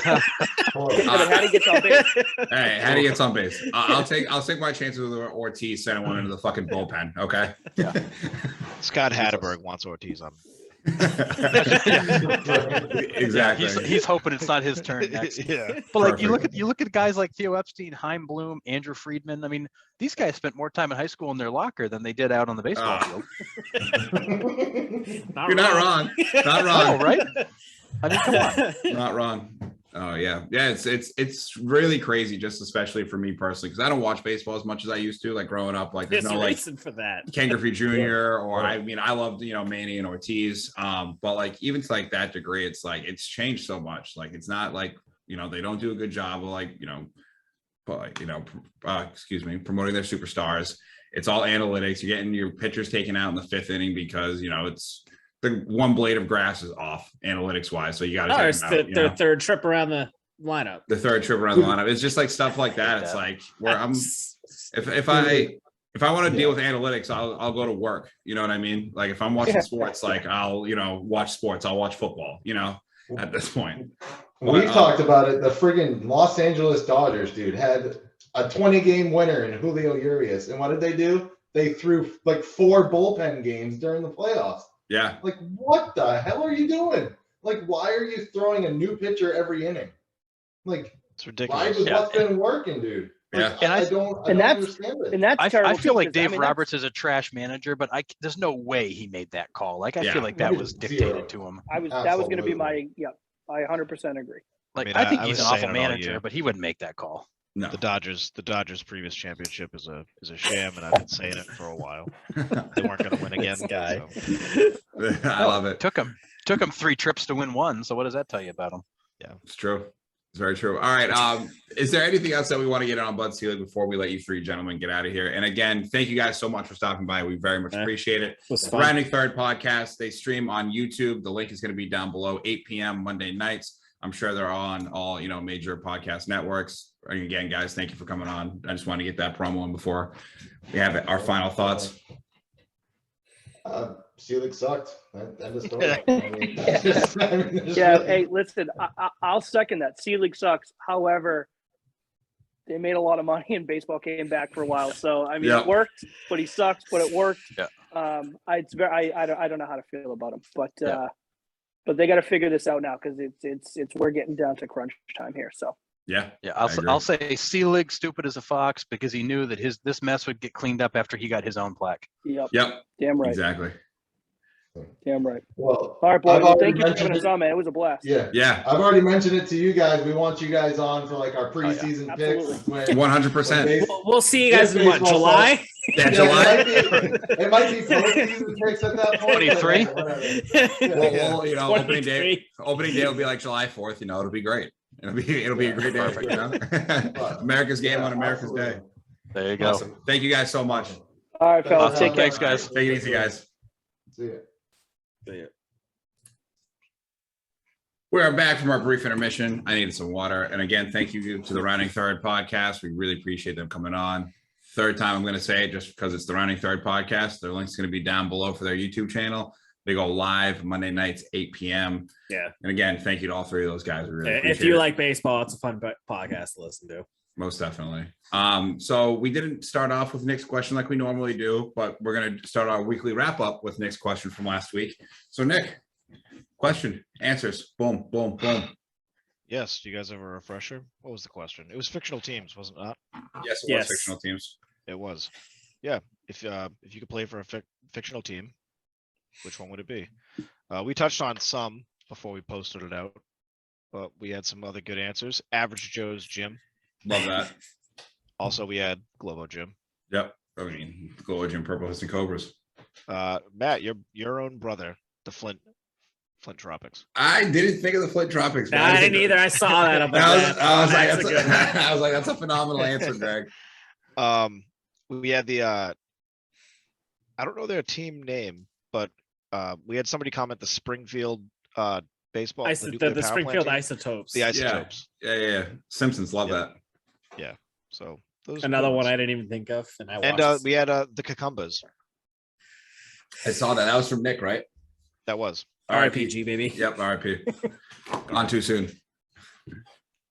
Hattie gets on base. Hey, Hattie gets on base. I'll take my chances with Ortiz sending one into the fucking bullpen. Okay. Yeah. Scott Hatterberg wants Ortiz on. Exactly. He's hoping it's not his turn next. But like, you look at guys like Theo Epstein, Chaim Bloom, Andrew Friedman. I mean, these guys spent more time in high school in their locker than they did out on the baseball field. You're not wrong. Not wrong. No, right? I mean, come on. Not wrong. Oh yeah. It's really crazy, just especially for me personally, because I don't watch baseball as much as I used to. Like, growing up, like, there's no reason for that. Ken Griffey Jr. or I loved Manny and Ortiz. But like, even to like that degree, it's like it's changed so much. Like, it's not like they don't do a good job of promoting their superstars. It's all analytics. You're getting your pitchers taken out in the 5th inning because it's the one blade of grass is off analytics wise. So you got to take them out, their third trip around the lineup. The third trip around the lineup. It's just like stuff like that. It's like where if I want to deal with analytics, I'll go to work. You know what I mean? Like, if I'm watching sports, like I'll watch sports. I'll watch football. At this point. We've talked about it. The friggin' Los Angeles Dodgers, dude, had a 20-game winner in Julio Urias. And what did they do? They threw like 4 bullpen games during the playoffs. Yeah. Like, what the hell are you doing? Like, why are you throwing a new pitcher every inning? Like, it's ridiculous. Why with what's been working, dude? Like, yeah. I don't understand it. And that's I feel like Dave Roberts is a trash manager, but there's no way he made that call. Like, I feel like that was dictated to him. That was going to be my I 100% agree. Like, I think he's an awful manager, but he wouldn't make that call. No. The Dodgers previous championship is a sham, and I've been saying it for a while. They weren't going to win again. I love it. Took him 3 trips to win 1. So what does that tell you about him? Yeah, it's true. It's very true. All right. Is there anything else that we want to get on Bud Selig before we let you 3 gentlemen get out of here? And again, thank you guys so much for stopping by. We very much appreciate it. Rounding Third podcast. They stream on YouTube. The link is going to be down below. 8 p.m. Monday nights. I'm sure they're on all major podcast networks. And again, guys, thank you for coming on. I just want to get that promo in before we have our final thoughts. Selig sucked. End of story. Hey, listen, I'll second that. Selig sucks. However, they made a lot of money and baseball came back for a while. So I mean, it worked, but he sucks. But it worked. Yeah. I don't know how to feel about him, but they got to figure this out now because it's we're getting down to crunch time here. So Yeah. Yeah, I agree. I'll say Selig stupid as a fox because he knew that this mess would get cleaned up after he got his own plaque. Yep. Yep. Damn right. Exactly. Damn right. Well, All right, boys. I've Well, already thank you for mentioned having us it. on, man. It was a blast. Yeah. Yeah. I've already mentioned it to you guys. We want you guys on for like our preseason Absolutely. picks. When, 100%. We'll see you guys in what, baseball July? Yeah, Yeah, July. it might be postseason picks at that point. 23? Well, you know, opening day 23. will be like July 4th. You know, it'll be great. It'll be a great day. Perfect. You know? America's game on America's absolutely. day. There you go. Awesome. Thank you guys so much. All right, fellas. Awesome. Take care. Thanks, guys. Take it easy, guys. See ya. We are back from our brief intermission. I needed some water. And again, thank you to the Rounding Third podcast. We really appreciate them coming on. Third time I'm going to say it just because it's the Rounding Third podcast. Their link's going to be down below for their YouTube channel. They go live Monday nights, 8 p.m. Yeah. And again, thank you to all three of those guys. We really If appreciate you it. like baseball, it's a fun podcast to listen to. Most definitely. So we didn't start off with Nick's question like we normally do, but we're going to start our weekly wrap up with Nick's question from last week. So Nick, question, answers, boom, boom, boom. Yes. Do you guys have a refresher? What was the question? It was fictional teams, wasn't it? Yes, it Yes. was fictional teams. It was. Yeah. If you could play for a fictional team, which one would it be? We touched on some before we posted it out, but we had some other good answers. Average Joe's Gym. Love that. Also, we had Globo Gym. Yep. I mean, Glow Jim Purple Hits and Cobras. Matt, your own brother, the Flint Tropics. I didn't think of the Flint Tropics. but I didn't either. I saw that. I'm like, I was like, that's a good one. I was like, that's a phenomenal answer, Greg. We had the I don't know their team name, but we had somebody comment the Springfield baseball. The nuclear power plant Springfield team. Isotopes. The Isotopes. Yeah. Simpsons love Yeah. that. So those are Another good one ones. I didn't even think of. And We had the Cucumbers. I saw that. That was from Nick, right? That was. RPG, baby. Yep, RIP. On too soon.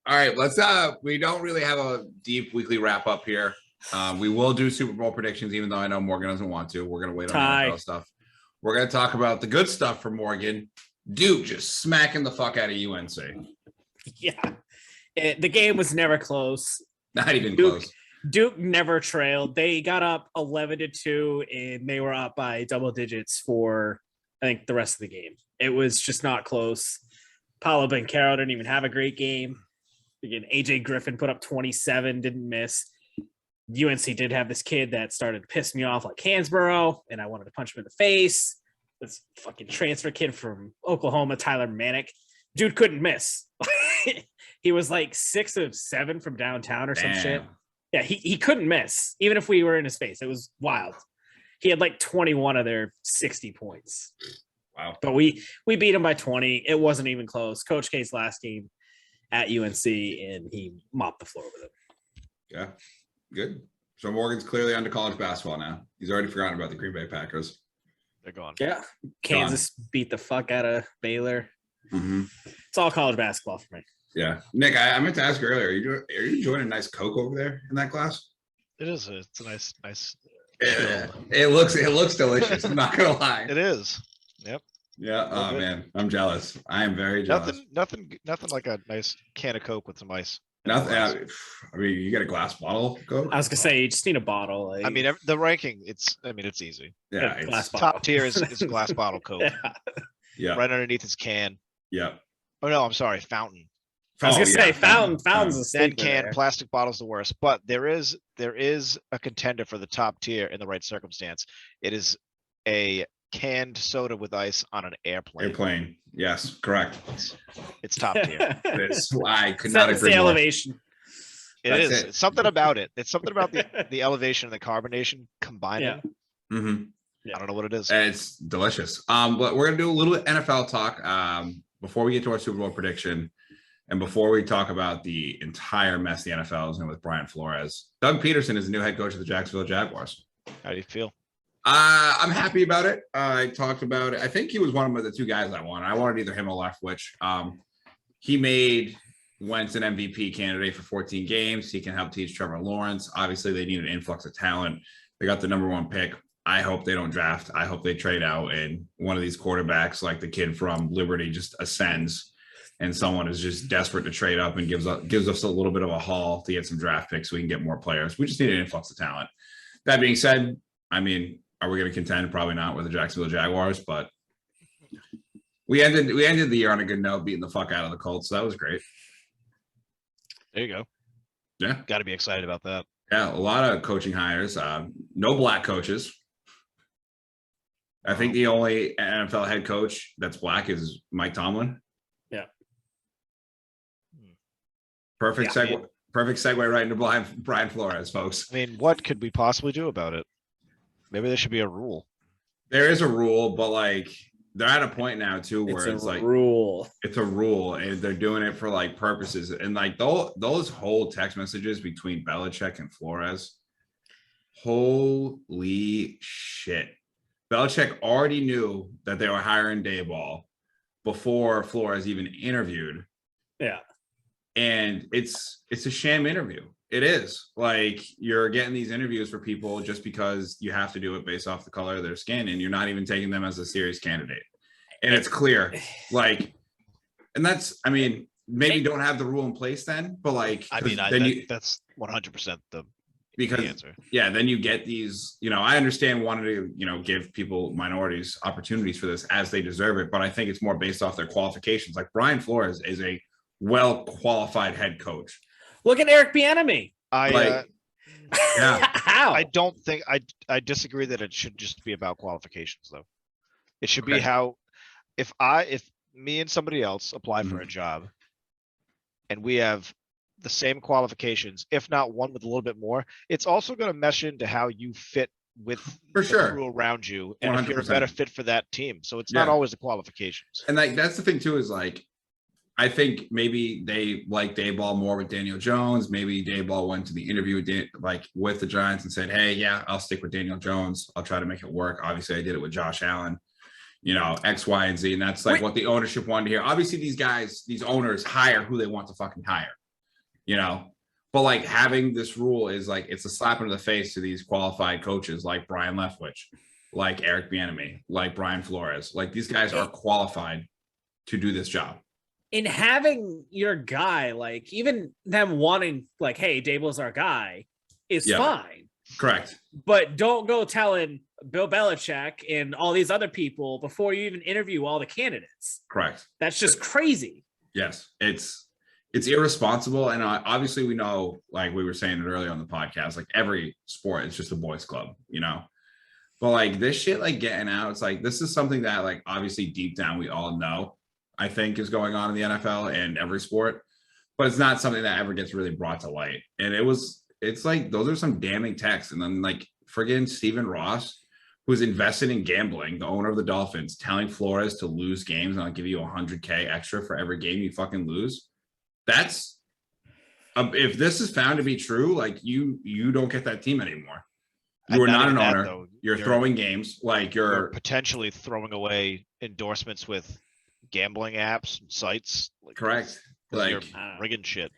All right, let's we don't really have a deep weekly wrap up here. We will do Super Bowl predictions, even though I know Morgan doesn't want to. We're gonna wait on the NFL stuff. We're gonna talk about the good stuff for Morgan. Duke just smacking the fuck out of UNC. Yeah. The game was never close. Not even Duke- close. Duke never trailed. They got up 11-2, and they were up by double digits for, I think, the rest of the game. It was just not close. Paulo Banchero didn't even have a great game. Again, AJ Griffin put up 27, didn't miss. UNC did have this kid that started to piss me off like Hansborough, and I wanted to punch him in the face. This fucking transfer kid from Oklahoma, Tyler Manick. Dude couldn't miss. He was like 6 of 7 from downtown or some shit. Damn. Yeah, he couldn't miss, even if we were in his face. It was wild. He had like 21 of their 60 points. Wow. But we beat him by 20. It wasn't even close. Coach K's last game at UNC, and he mopped the floor with it. Yeah, good. So Morgan's clearly under college basketball now. He's already forgotten about the Green Bay Packers. They're gone. Yeah. Kansas beat the fuck out of Baylor. Mm-hmm. It's all college basketball for me. Yeah, Nick, I meant to ask you earlier. Are you enjoying a nice Coke over there in that glass? It is. It's a nice. It looks delicious. I'm not gonna lie. It is. Yep. Yeah. Well, Oh good. man, I'm jealous. I am very jealous. Nothing like a nice can of Coke with some ice. in the Nothing. glass. I mean, you get a glass bottle of Coke. I was gonna say you just need a bottle. Like, I mean, the ranking. It's easy. Yeah. a glass It's, bottle. Top tier is glass bottle Coke. Yeah. yeah. Right underneath its can. Yeah. Oh no, I'm sorry, fountain. I was Oh, gonna yeah. say fountain's a Then staple can, there. plastic bottles the worst. But there is a contender for the top tier in the right circumstance. It is a canned soda with ice on an airplane. Airplane. Yes, correct. It's top tier. It is. I could It's not the agree more. elevation. It That's is. it. It's something about it. It's something about the elevation and the carbonation combining. Yeah. Mm-hmm. I don't know what it is. It's delicious. But we're gonna do a little NFL talk before we get to our Super Bowl prediction, and before we talk about the entire mess the NFL is in with Brian Flores. Doug Peterson is the new head coach of the Jacksonville Jaguars. How do you feel? I'm happy about it. I talked about it. I think he was one of the two guys I wanted. I wanted either him or Leftwich. He made Wentz an MVP candidate for 14 games. He can help teach Trevor Lawrence. Obviously, they need an influx of talent. They got the #1 pick. I hope they don't draft. I hope they trade out and one of these quarterbacks, like the kid from Liberty, just ascends. and someone is just desperate to trade up and gives us a little bit of a haul to get some draft picks so we can get more players. We just need an influx of talent. That being said, I mean, are we going to contend? Probably not with the Jacksonville Jaguars, but we ended the year on a good note, beating the fuck out of the Colts. So that was great. There you go. Yeah. Got to be excited about that. Yeah, a lot of coaching hires. No black coaches. I think the only NFL head coach that's black is Mike Tomlin. Yeah. Perfect Yeah, segue. Perfect segue right into Brian Flores, folks. I mean, what could we possibly do about it? Maybe there should be a rule. There is a rule, but like they're at a point now too where it's like rule. it's a rule, and they're doing it for like purposes. And like those whole text messages between Belichick and Flores, holy shit. Belichick already knew that they were hiring Dayball before Flores even interviewed. Yeah. And it's a sham interview. It is. Like, you're getting these interviews for people just because you have to do it based off the color of their skin, and you're not even taking them as a serious candidate. And it's clear. Like, and that's, I mean, maybe don't have the rule in place then, but like, I mean, that's 100% the answer. Yeah, then you get these, I understand wanting to, give people, minorities, opportunities for this as they deserve it, but I think it's more based off their qualifications. Like, Brian Flores is a well-qualified head coach. Look at Eric Bieniemy. Yeah. How? I don't think I disagree that it should just be about qualifications though. It should be how if me and somebody else apply for a job and we have the same qualifications, if not one with a little bit more, it's also going to mesh into how you fit with for sure the crew around you and 100%. if you're a better fit for that team. So it's not always the qualifications. And like that's the thing too, is like I think maybe they like Dayball more with Daniel Jones. Maybe Dayball went to the interview with the Giants and said, hey, yeah, I'll stick with Daniel Jones. I'll try to make it work. Obviously, I did it with Josh Allen, X, Y, and Z. And that's like what the ownership wanted to hear. Obviously, these owners hire who they want to fucking hire, But like having this rule is like, it's a slap in the face to these qualified coaches like Brian Leftwich, like Eric Bieniemy, like Brian Flores. Like these guys are qualified to do this job. In having your guy, like even them wanting like, hey, Daboll's our guy is fine. Correct. But don't go telling Bill Belichick and all these other people before you even interview all the candidates. Correct. That's just crazy. Yes. It's irresponsible. And obviously we know, like we were saying it earlier on the podcast, like every sport is just a boys club, but like this shit, like getting out, it's like, this is something that like, obviously deep down, we all know, I think is going on in the NFL and every sport, but it's not something that ever gets really brought to light. And it's like, those are some damning texts. And then like friggin' Stephen Ross, who's invested in gambling, the owner of the Dolphins, telling Flores to lose games and I'll give you $100K extra for every game you fucking lose. That's if this is found to be true, like you don't get that team anymore. You are not an owner. You're throwing games. Like you're potentially throwing away endorsements with gambling apps and sites. Correct. Like you're rigging shit.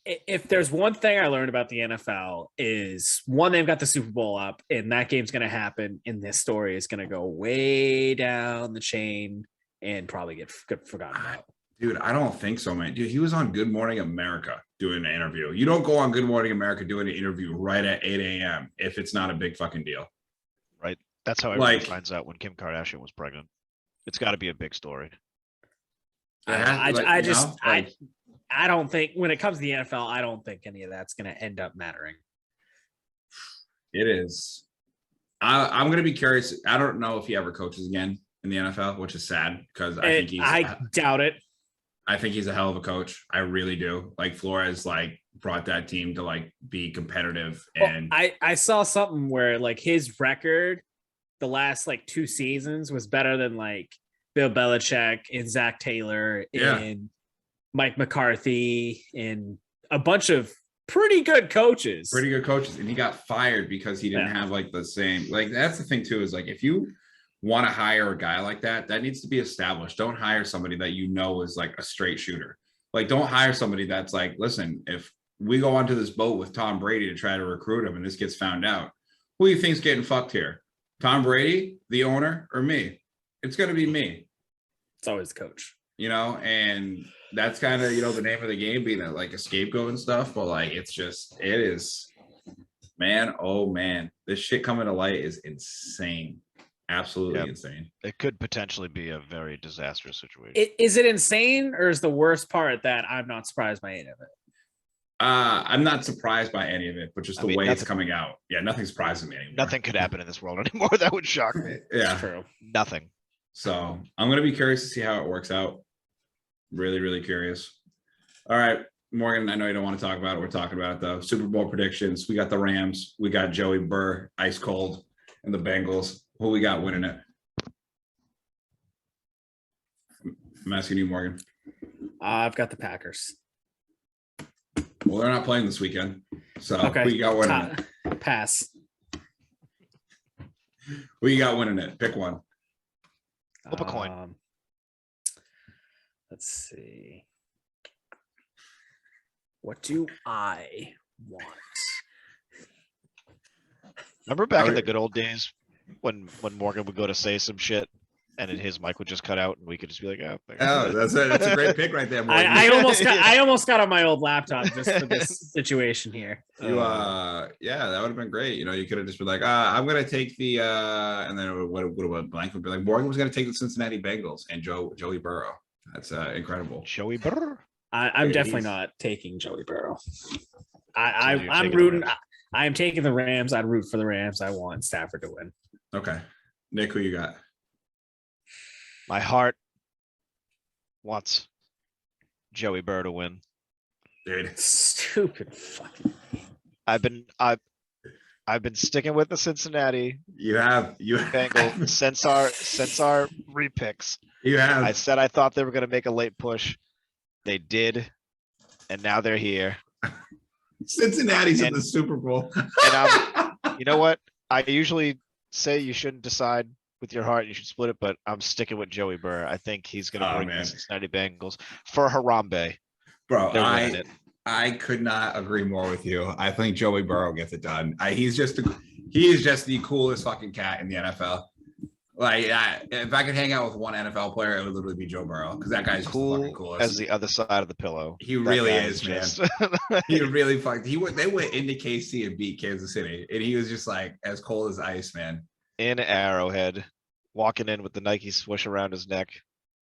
If there's one thing I learned about the NFL is one, they've got the Super Bowl up and that game's going to happen. And this story is going to go way down the chain and probably get forgotten about. Dude, I don't think so, man. Dude, he was on Good Morning America doing an interview. You don't go on Good Morning America doing an interview right at 8 a.m. if it's not a big fucking deal. Right. That's how everyone finds out when Kim Kardashian was pregnant. It's got to be a big story. I don't think when it comes to the NFL, I don't think any of that's going to end up mattering. It is. I'm going to be curious. I don't know if he ever coaches again in the NFL, which is sad because I doubt it. I think he's a hell of a coach. I really do. Like Flores, like brought that team to like be competitive. And I saw something where like his record, the last like 2 seasons was better than like Bill Belichick and Zach Taylor and Mike McCarthy and a bunch of pretty good coaches. And he got fired because he didn't have like the same, like that's the thing too, is like if you want to hire a guy like that, that needs to be established. Don't hire somebody that is like a straight shooter. Like don't hire somebody that's like, listen, if we go onto this boat with Tom Brady to try to recruit him and this gets found out, who do you think's getting fucked here? Tom Brady, the owner, or me? It's going to be me. It's always the coach. And that's kind of, the name of the game, being like a scapegoat and stuff. But like, it is, man. Oh man, this shit coming to light is insane. Absolutely insane. It could potentially be a very disastrous situation. Is it insane, or is the worst part that I'm not surprised by any of it? I'm not surprised by any of it, but just the way it's nothing, coming out. Yeah, nothing's surprising me anymore. Nothing could happen in this world anymore that would shock me. Yeah, It's true. Nothing. So I'm gonna be curious to see how it works out. Really, really curious. All right, Morgan, I know you don't want to talk about it. We're talking about it though. Super Bowl predictions. We got the Rams. We got Joey Burr, ice cold, and the Bengals. Who we got winning it? I'm asking you, Morgan. I've got the Packers. Well, they're not playing this weekend, so Okay. who you got winning it? Pass. Who you got winning it? Pick one. Flip a coin. Let's see. What do I want? Remember back in the good old days when Morgan would go to say some shit and then his mic would just cut out and we could just be like, Oh, that's a great pick right there, Morgan. I almost got on my old laptop just for this situation here. Yeah, that would have been great. You could have just been like, I'm gonna take the and then what blank would be like, Morgan was gonna take the Cincinnati Bengals and Joey Burrow. That's incredible. Joey Burr. I'm definitely not taking Joey Burrow. I'm rooting. I am taking the Rams. I'd root for the Rams. I want Stafford to win. Okay. Nick, who you got? My heart wants Joey Burr to win. Dude. Stupid fucking. I've been sticking with the Cincinnati You have Bengals since our repicks. You have. I said I thought they were going to make a late push. They did, and now they're here. Cincinnati's in the Super Bowl. And you know what? I usually say you shouldn't decide with your heart. You should split it, but I'm sticking with Joey Burr. I think he's going to bring the Cincinnati Bengals for Harambe. Bro, I could not agree more with you. I think Joey Burrow gets it done. He is just the coolest fucking cat in the NFL. Like, if I could hang out with one NFL player, it would literally be Joe Burrow, because that guy's cool just the fucking coolest. As the other side of the pillow. He really is, man. He really fucked. They went into KC and beat Kansas City, and he was just like as cold as ice, man. In Arrowhead, walking in with the Nike swoosh around his neck,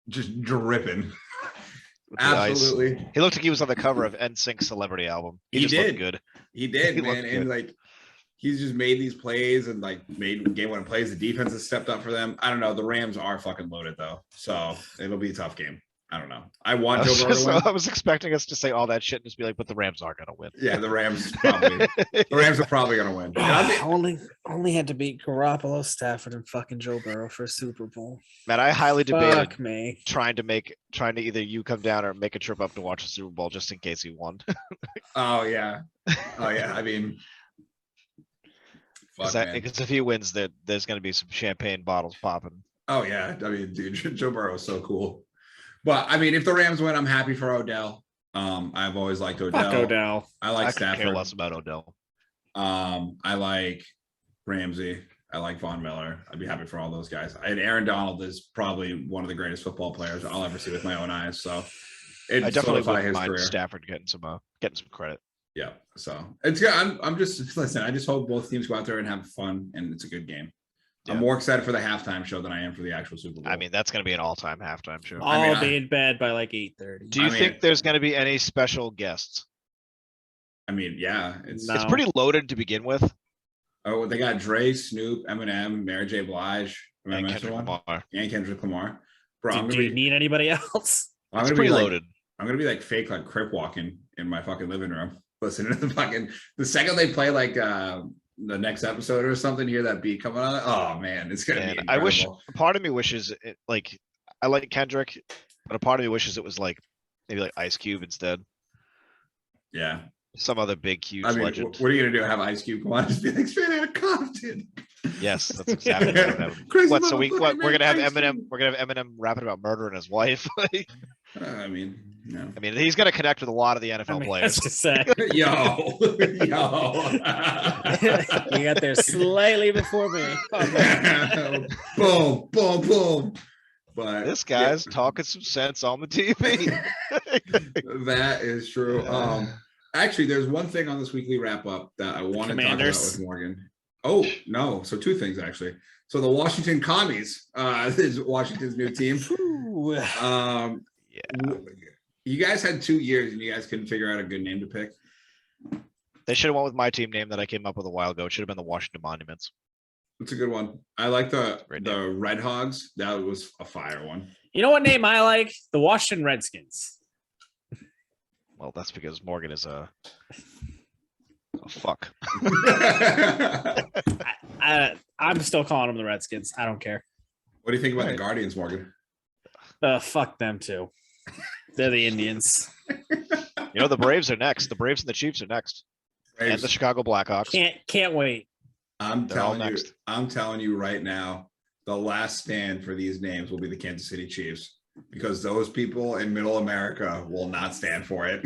just dripping. Absolutely. Ice. He looked like he was on the cover of NSYNC's Celebrity album. He just looked good. He did, man. And like, he's just made these plays and like made game-winning plays. The defense has stepped up for them. I don't know. The Rams are fucking loaded though, so it'll be a tough game. I don't know. I want Joe Burrow to win. I was expecting us to say all that shit and just be like, but the Rams are gonna win. Yeah, the Rams are probably gonna win. Only had to beat Garoppolo, Stafford, and fucking Joe Burrow for a Super Bowl. Man, I highly debated trying to either you come down or make a trip up to watch the Super Bowl just in case he won. Oh yeah. I mean, because if he wins, there's gonna be some champagne bottles popping. Oh yeah. I mean, dude, Joe Burrow is so cool. But I mean, if the Rams win, I'm happy for Odell. I've always liked Odell. Fuck Odell. I like Stafford. I care less about Odell. I like Ramsey. I like Von Miller. I'd be happy for all those guys. And Aaron Donald is probably one of the greatest football players I'll ever see with my own eyes. So I definitely wouldn't mind Stafford getting some credit. Yeah. So it's good. I just hope both teams go out there and have fun, and it's a good game. Yeah. I'm more excited for the halftime show than I am for the actual Super Bowl. I mean, that's going to be an all-time halftime show. I'll be in bed by like 8:30. Do you think there's going to be any special guests? I mean, yeah, it's pretty loaded to begin with. Oh, they got Dre, Snoop, Eminem, Mary J. Blige, and Kendrick Lamar. And Kendrick Lamar. Bro, do you need anybody else? It's pretty loaded. I'm gonna be like fake, like crip walking in my fucking living room, listening to the second they play like the next episode or something, hear that beat coming on. Oh man, it's gonna be incredible. I wish, part of me wishes it, like, I like Kendrick, but a part of me wishes it was like maybe like Ice Cube instead. Yeah, some other big huge legend. What are you gonna do? Have Ice Cube come on and just be like straight out of Compton? Yes, that's exactly what happened. What? So we're gonna have Eminem. We're gonna have Eminem rapping about murdering his wife. I mean, no. I mean, he's gonna connect with a lot of the NFL players. To say. yo, you got there slightly before me. Oh, boom, boom, boom. But This yeah, guy's talking some sense on the TV. that is true. Actually, there's one thing on this weekly wrap up that I want to talk about Commanders. with Morgan. Oh no, so two things actually. So the Washington Commies is Washington's new team. Ooh. You guys had 2 years and you guys couldn't figure out a good name to pick. They should have went with my team name that I came up with a while ago. It should have been the Washington Monuments. That's a good one. I like the Great Red Hogs. That was a fire one. You know what name I like? The Washington Redskins. Well, that's because Morgan is a fuck. I'm still calling them the Redskins. I don't care. What do you think about the Guardians, Morgan? Fuck them too. They're the Indians. You know, the Braves are next. The Braves and the Chiefs are next. And Braves. the Chicago Blackhawks. Can't wait. They're all next. I'm telling you right now, the last stand for these names will be the Kansas City Chiefs because those people in middle America will not stand for it.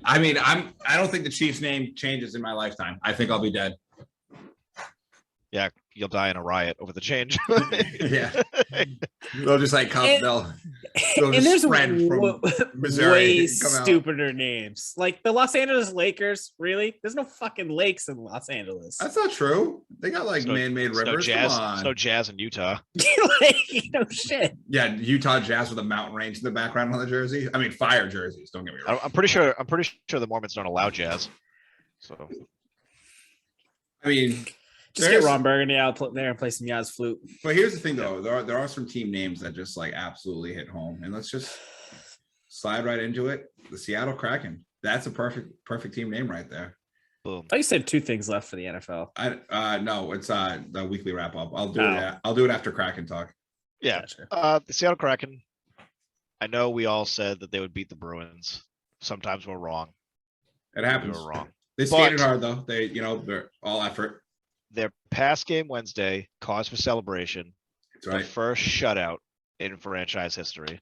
I don't think the Chiefs name changes in my lifetime. I think I'll be dead. Yeah, you'll die in a riot over the change. Yeah. They'll just like come, they'll And just there's spread from Missouri. way Come out. stupider names. Like the Los Angeles Lakers. Really? There's no fucking lakes in Los Angeles. That's not true. They got like It's no- man-made It's no rivers. jazz. Come It's on. no jazz in Utah. Like, no shit. Yeah, Utah Jazz with a mountain range in the background on the jersey. I mean, fire jerseys. Don't get me wrong. I'm pretty sure the Mormons don't allow jazz. So I mean, Just There's- get Ron Burgundy out there and play some Yaz flute. but here's the thing, though. There are some team names that just like absolutely hit home, and let's just slide right into it. The Seattle Kraken. That's a perfect team name right there. boom. I thought you said two things left for the NFL. No, it's the weekly wrap up. I'll do Oh. it. I'll do it after Kraken talk. Yeah. Gotcha. The Seattle Kraken. I know we all said that they would beat the Bruins. Sometimes we're wrong. It We happens. were wrong. They But- skated hard though. They're all effort. Their past game Wednesday, cause for celebration. That's The right. first shutout in franchise history.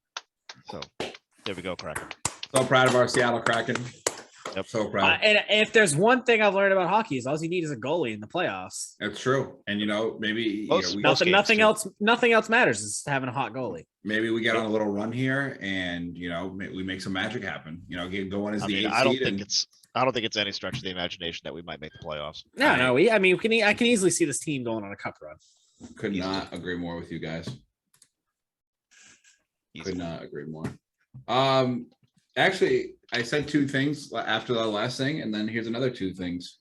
So there we go, Kraken. So proud of our Seattle Kraken. Yep. So proud. And if there's one thing I've learned about hockey is all you need is a goalie in the playoffs. That's true. And maybe Most- we, most- Nothing games, nothing else matters is having a hot goalie. maybe we get on a little run here, and we make some magic happen. Go in as I the mean, 8th I don't seed think and- it's any stretch of the imagination that we might make the playoffs. I can easily see this team going on a cup run. Could not agree more with you guys. Easy. Could not agree more. Actually, I said two things after the last thing, and then here's another two things.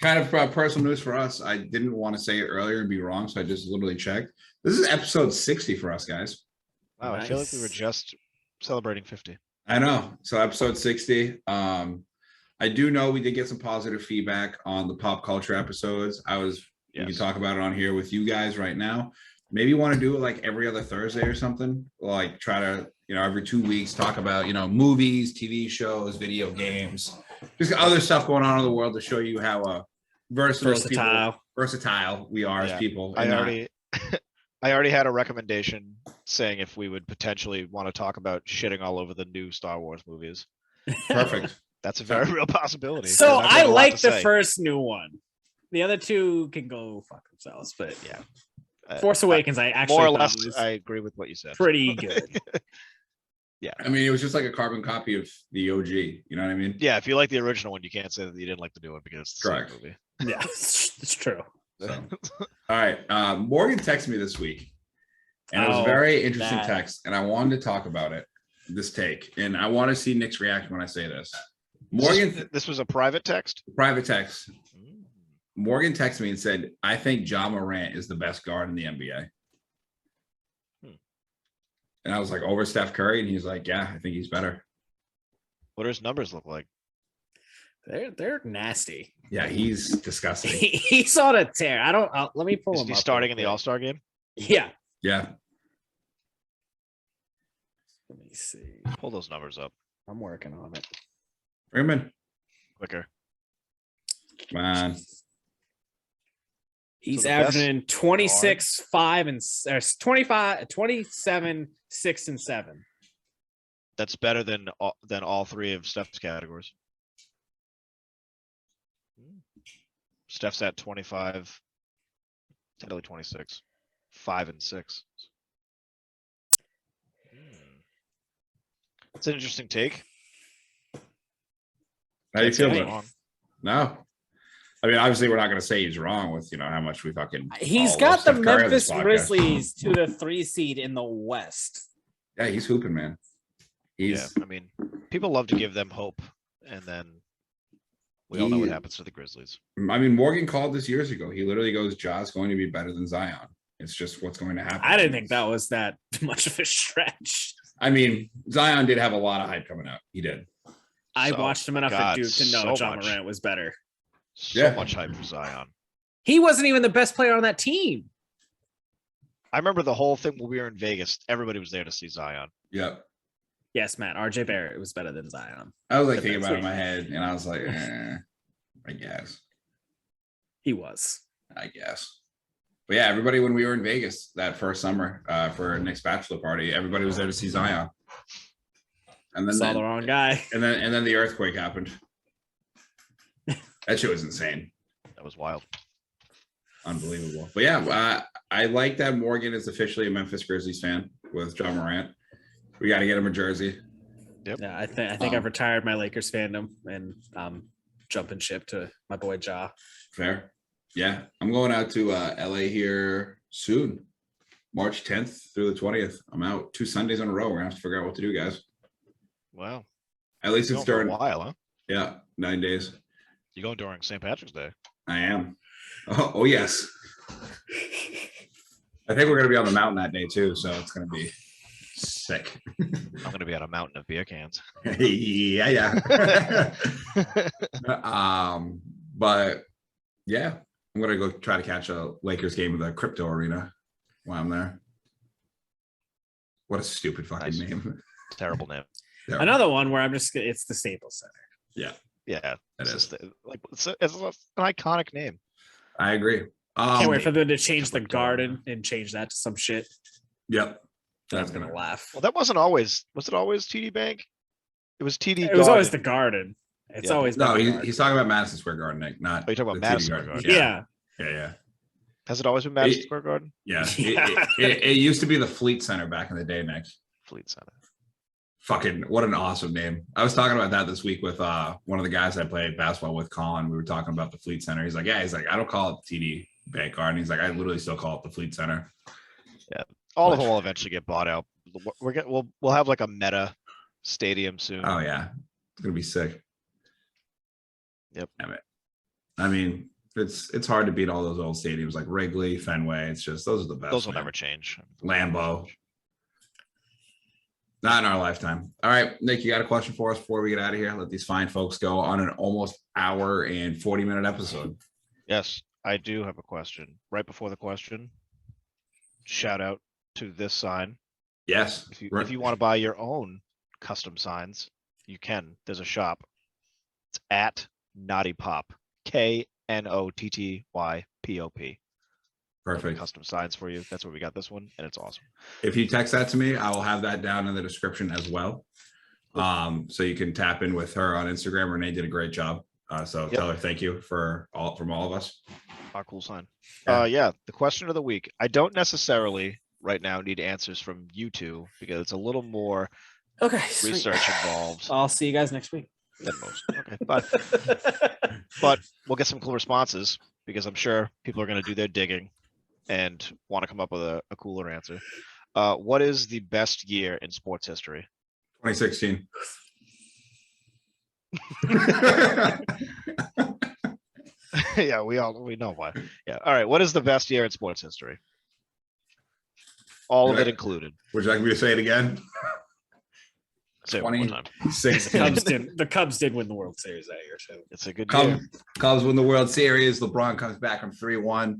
Kind of personal news for us. I didn't want to say it earlier and be wrong, so I just literally checked. This is episode 60 for us, guys. Wow, I feel like we were Nice. just celebrating 50. I know. So episode 60. I do know we did get some positive feedback on the pop culture episodes. We can Yes. talk about it on here with you guys right now. Maybe want to do it like every other Thursday or something. Like try to, every 2 weeks talk about, movies, TV shows, video games, just other stuff going on in the world to show you how versatile we are as Yeah. people. I and not- already I already had a recommendation saying if we would potentially want to talk about shitting all over the new Star Wars movies. Perfect. That's a very real possibility. So I've got I a lot like to the say. first new one. The other two can go fuck themselves, but Yeah. Force Awakens I actually More or thought less, was I agree with what you said. pretty good. I mean, it was just like a carbon copy of the OG. You know what I mean? Yeah, if you like the original one, you can't say that you didn't like the new one because it's the Correct. same movie. Yeah, it's true. So, all right. Morgan texted me this week, and it was a Oh, very interesting that. text, and I wanted to talk about it, this take, and I want to see Nick's reaction when I say this. Morgan, This was a private text. private text. Morgan texted me and said, I think John Morant is the best guard in the NBA. And I was like, over Steph Curry? And he's like, yeah, I think he's better. What do his numbers look like? They're nasty. Yeah, he's disgusting. He's on a tear. Let me pull Is him he up starting real in the quick. All-Star game? Yeah. Yeah. Let me see. Pull those numbers up I'm working on it. Bring him in. quicker. Come on. He's the best averaging 26, 5, and 25, 27, 6, and 7. That's better than all three of Steph's categories. Steph's at 25, Technically 26. 5-6. It's an interesting take. How do you Can't say feel it's about it? wrong. No. I mean, obviously, we're not going to say he's wrong with, how much we fucking. He's all love got the Steph Curry on this Memphis podcast. Grizzlies to the 3 seed in the West. Yeah, he's hooping, man. Yeah, I mean, people love to give them hope, and then we all know what happens to the Grizzlies. I mean, Morgan called this years ago. He literally goes, Ja's going to be better than Zion. It's just what's going to happen. I didn't think that was that much of a stretch. I mean, Zion did have a lot of hype coming out. He did. I So, watched him enough God, at Duke to know so John much. Morant was better. So Yeah. much hype for Zion. He wasn't even the best player on that team. I remember the whole thing when we were in Vegas. Everybody was there to see Zion. Yep. Yes, Matt. RJ Barrett was better than Zion. I was like The thinking best about it in my player. head, and I was like, I guess. He was. But yeah, everybody when we were in Vegas that first summer for Nick's bachelor party, everybody was there to see Zion. And then Saw the wrong guy. and then the earthquake happened. That shit was insane. That was wild. Unbelievable. But yeah, I like that Morgan is officially a Memphis Grizzlies fan with John Morant. We got to get him a jersey. Yeah, I think I've retired my Lakers fandom and jumping ship to my boy Ja. Fair. Yeah, I'm going out to LA here soon, March 10th through the 20th. I'm out 2 Sundays in a row. We're gonna have to figure out what to do, guys. Wow. At least You're it's going for during. a while, huh? Yeah, 9 days. You're going during St. Patrick's Day. I am. Oh yes. I think we're gonna be on the mountain that day too, so it's gonna be sick. I'm going to be at a mountain of beer cans. yeah. But yeah, I'm gonna go try to catch a Lakers game at the crypto arena while I'm there. What a stupid fucking Nice. name. Terrible name. Another one where it's the Staples Center. Yeah. It It's is. just, it's an iconic name. I agree. Can't wait for them to change the Couple of garden and change that to some shit. Yep. That's That's gonna gonna laugh. Well, that wasn't always. Was it always TD Bank? It was TD. It was always the Garden. garden. It's Yeah. always No, been the garden. he's talking about Madison Square Garden, Nick, not Oh, you're talking about the Madison TD Square Yeah. Yeah. Has it always been Madison Square Garden? Yeah. Yeah. It used to be the Fleet Center back in the day, Nick. Fleet Center. Fucking what an awesome name. I was talking about that this week with one of the guys I played basketball with, Colin. We were talking about the Fleet Center. He's like, I don't call it the TD Bank Garden. He's like, I literally still call it the Fleet Center. All of them will eventually get bought out. We'll have like a meta stadium soon. Oh yeah. It's gonna be sick. Yep. Damn it. I mean, it's hard to beat all those old stadiums like Wrigley, Fenway. It's just those are the best. Those will man. never change. Lambeau. Not in our lifetime. All right, Nick, you got a question for us before we get out of here? Let these fine folks go on an almost hour and 40-minute episode. Yes, I do have a question. Right before the question, shout out to this sign. Yes. If you want to buy your own custom signs, you can. There's a shop. It's at Naughty Pop. KNOTTYPOP. Perfect. Custom signs for you. That's where we got this one, and it's awesome. If you text that to me, I will have that down in the description as well. So you can tap in with her on Instagram. Renee did a great job. So tell her thank you from all of us. Our cool sign. Yeah. The question of the week. I don't necessarily right now need answers from you two because it's a little more Okay. sweet. research involved I'll see you guys next week. than most. Okay, but we'll get some cool responses because I'm sure people are going to do their digging and want to come up with a cooler answer. What is the best year in sports history? 2016. Yeah, we know why. Yeah. All right. What is the best year in sports history? All of it included. Would you like me to say it again? Say it one more time. 16. The Cubs did win the World Series that year too. It's a good year. Cubs win the World Series. LeBron comes back from 3-1.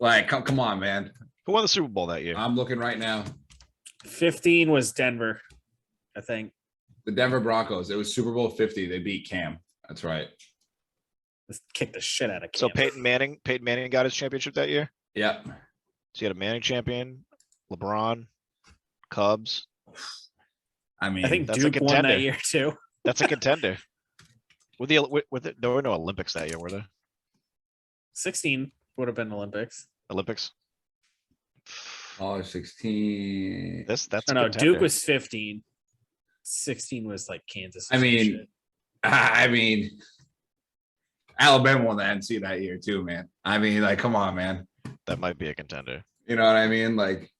Like, come on, man. Who won the Super Bowl that year? I'm looking right now. 15 was Denver, I think. The Denver Broncos. It was Super Bowl 50. They beat Cam. That's right. Just kicked the shit out of So Cam. Peyton Manning got his championship that year. Yep. So you had a Manning champion, LeBron, Cubs. I mean, I think that's a Duke won contender. that year too. That's a contender. There were no Olympics that year, were there? 16 would have been Olympics. Olympics. Oh, 16. That's I a don't know. contender. Duke was 15. 16 was like Kansas. or I some mean, shit. Alabama won the NC that year too, man. I mean, like, come on, man. That might be a contender. You know what I mean? Like,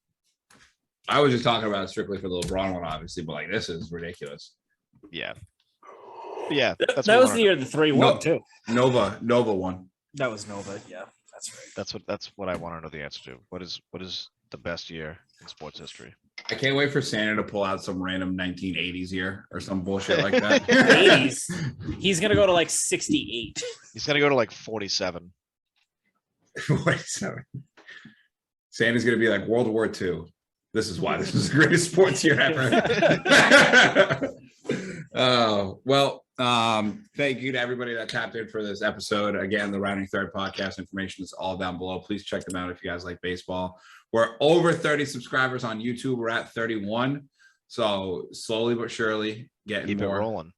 I was just talking about it strictly for the LeBron one, obviously, but like, this is ridiculous. Yeah. Yeah. That That's was what the I year the 3-1 No. too. Nova won. That was Nova. Yeah, that's right. that's what I want to know the answer to. What is the best year in sports history? I can't wait for Santa to pull out some random 1980s year or some bullshit like that. 80s. He's gonna go to like 68. He's gonna go to like 47. 47. Santa's gonna be like World War II. This is why this is the greatest sports year ever. Oh, well, thank you to everybody that tapped in for this episode. Again, the Rounding Third podcast information is all down below. Please check them out if you guys like baseball. We're over 30 subscribers on YouTube. We're at 31. So slowly but surely getting Keep more. it rolling.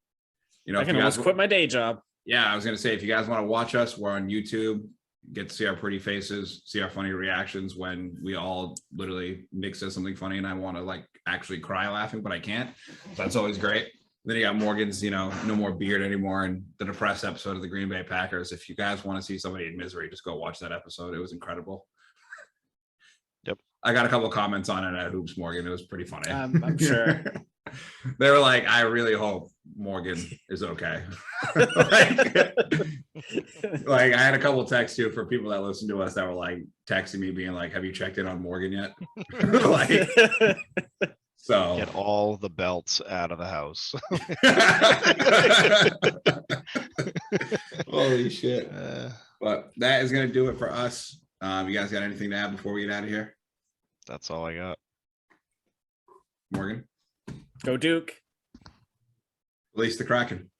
You know, I if can you almost guys, quit my day job. yeah, I was gonna say, if you guys want to watch us, we're on YouTube. Get to see our pretty faces, see our funny reactions when we all literally Nick says something funny and I want to like actually cry laughing, but I can't. So that's always great. Then you got Morgan's, no more beard anymore, and the depressed episode of the Green Bay Packers. If you guys want to see somebody in misery, just go watch that episode. It was incredible. Yep. I got a couple of comments on it at Hoops Morgan. It was pretty funny. I'm sure. They were like, I really hope Morgan is okay. like I had a couple texts too for people that listen to us that were like texting me being like, have you checked in on Morgan yet? like, so Get all the belts out of the house. holy shit. But that is going to do it for us. You guys got anything to add before we get out of here? That's all I got. Morgan? Go Duke. Release the Kraken.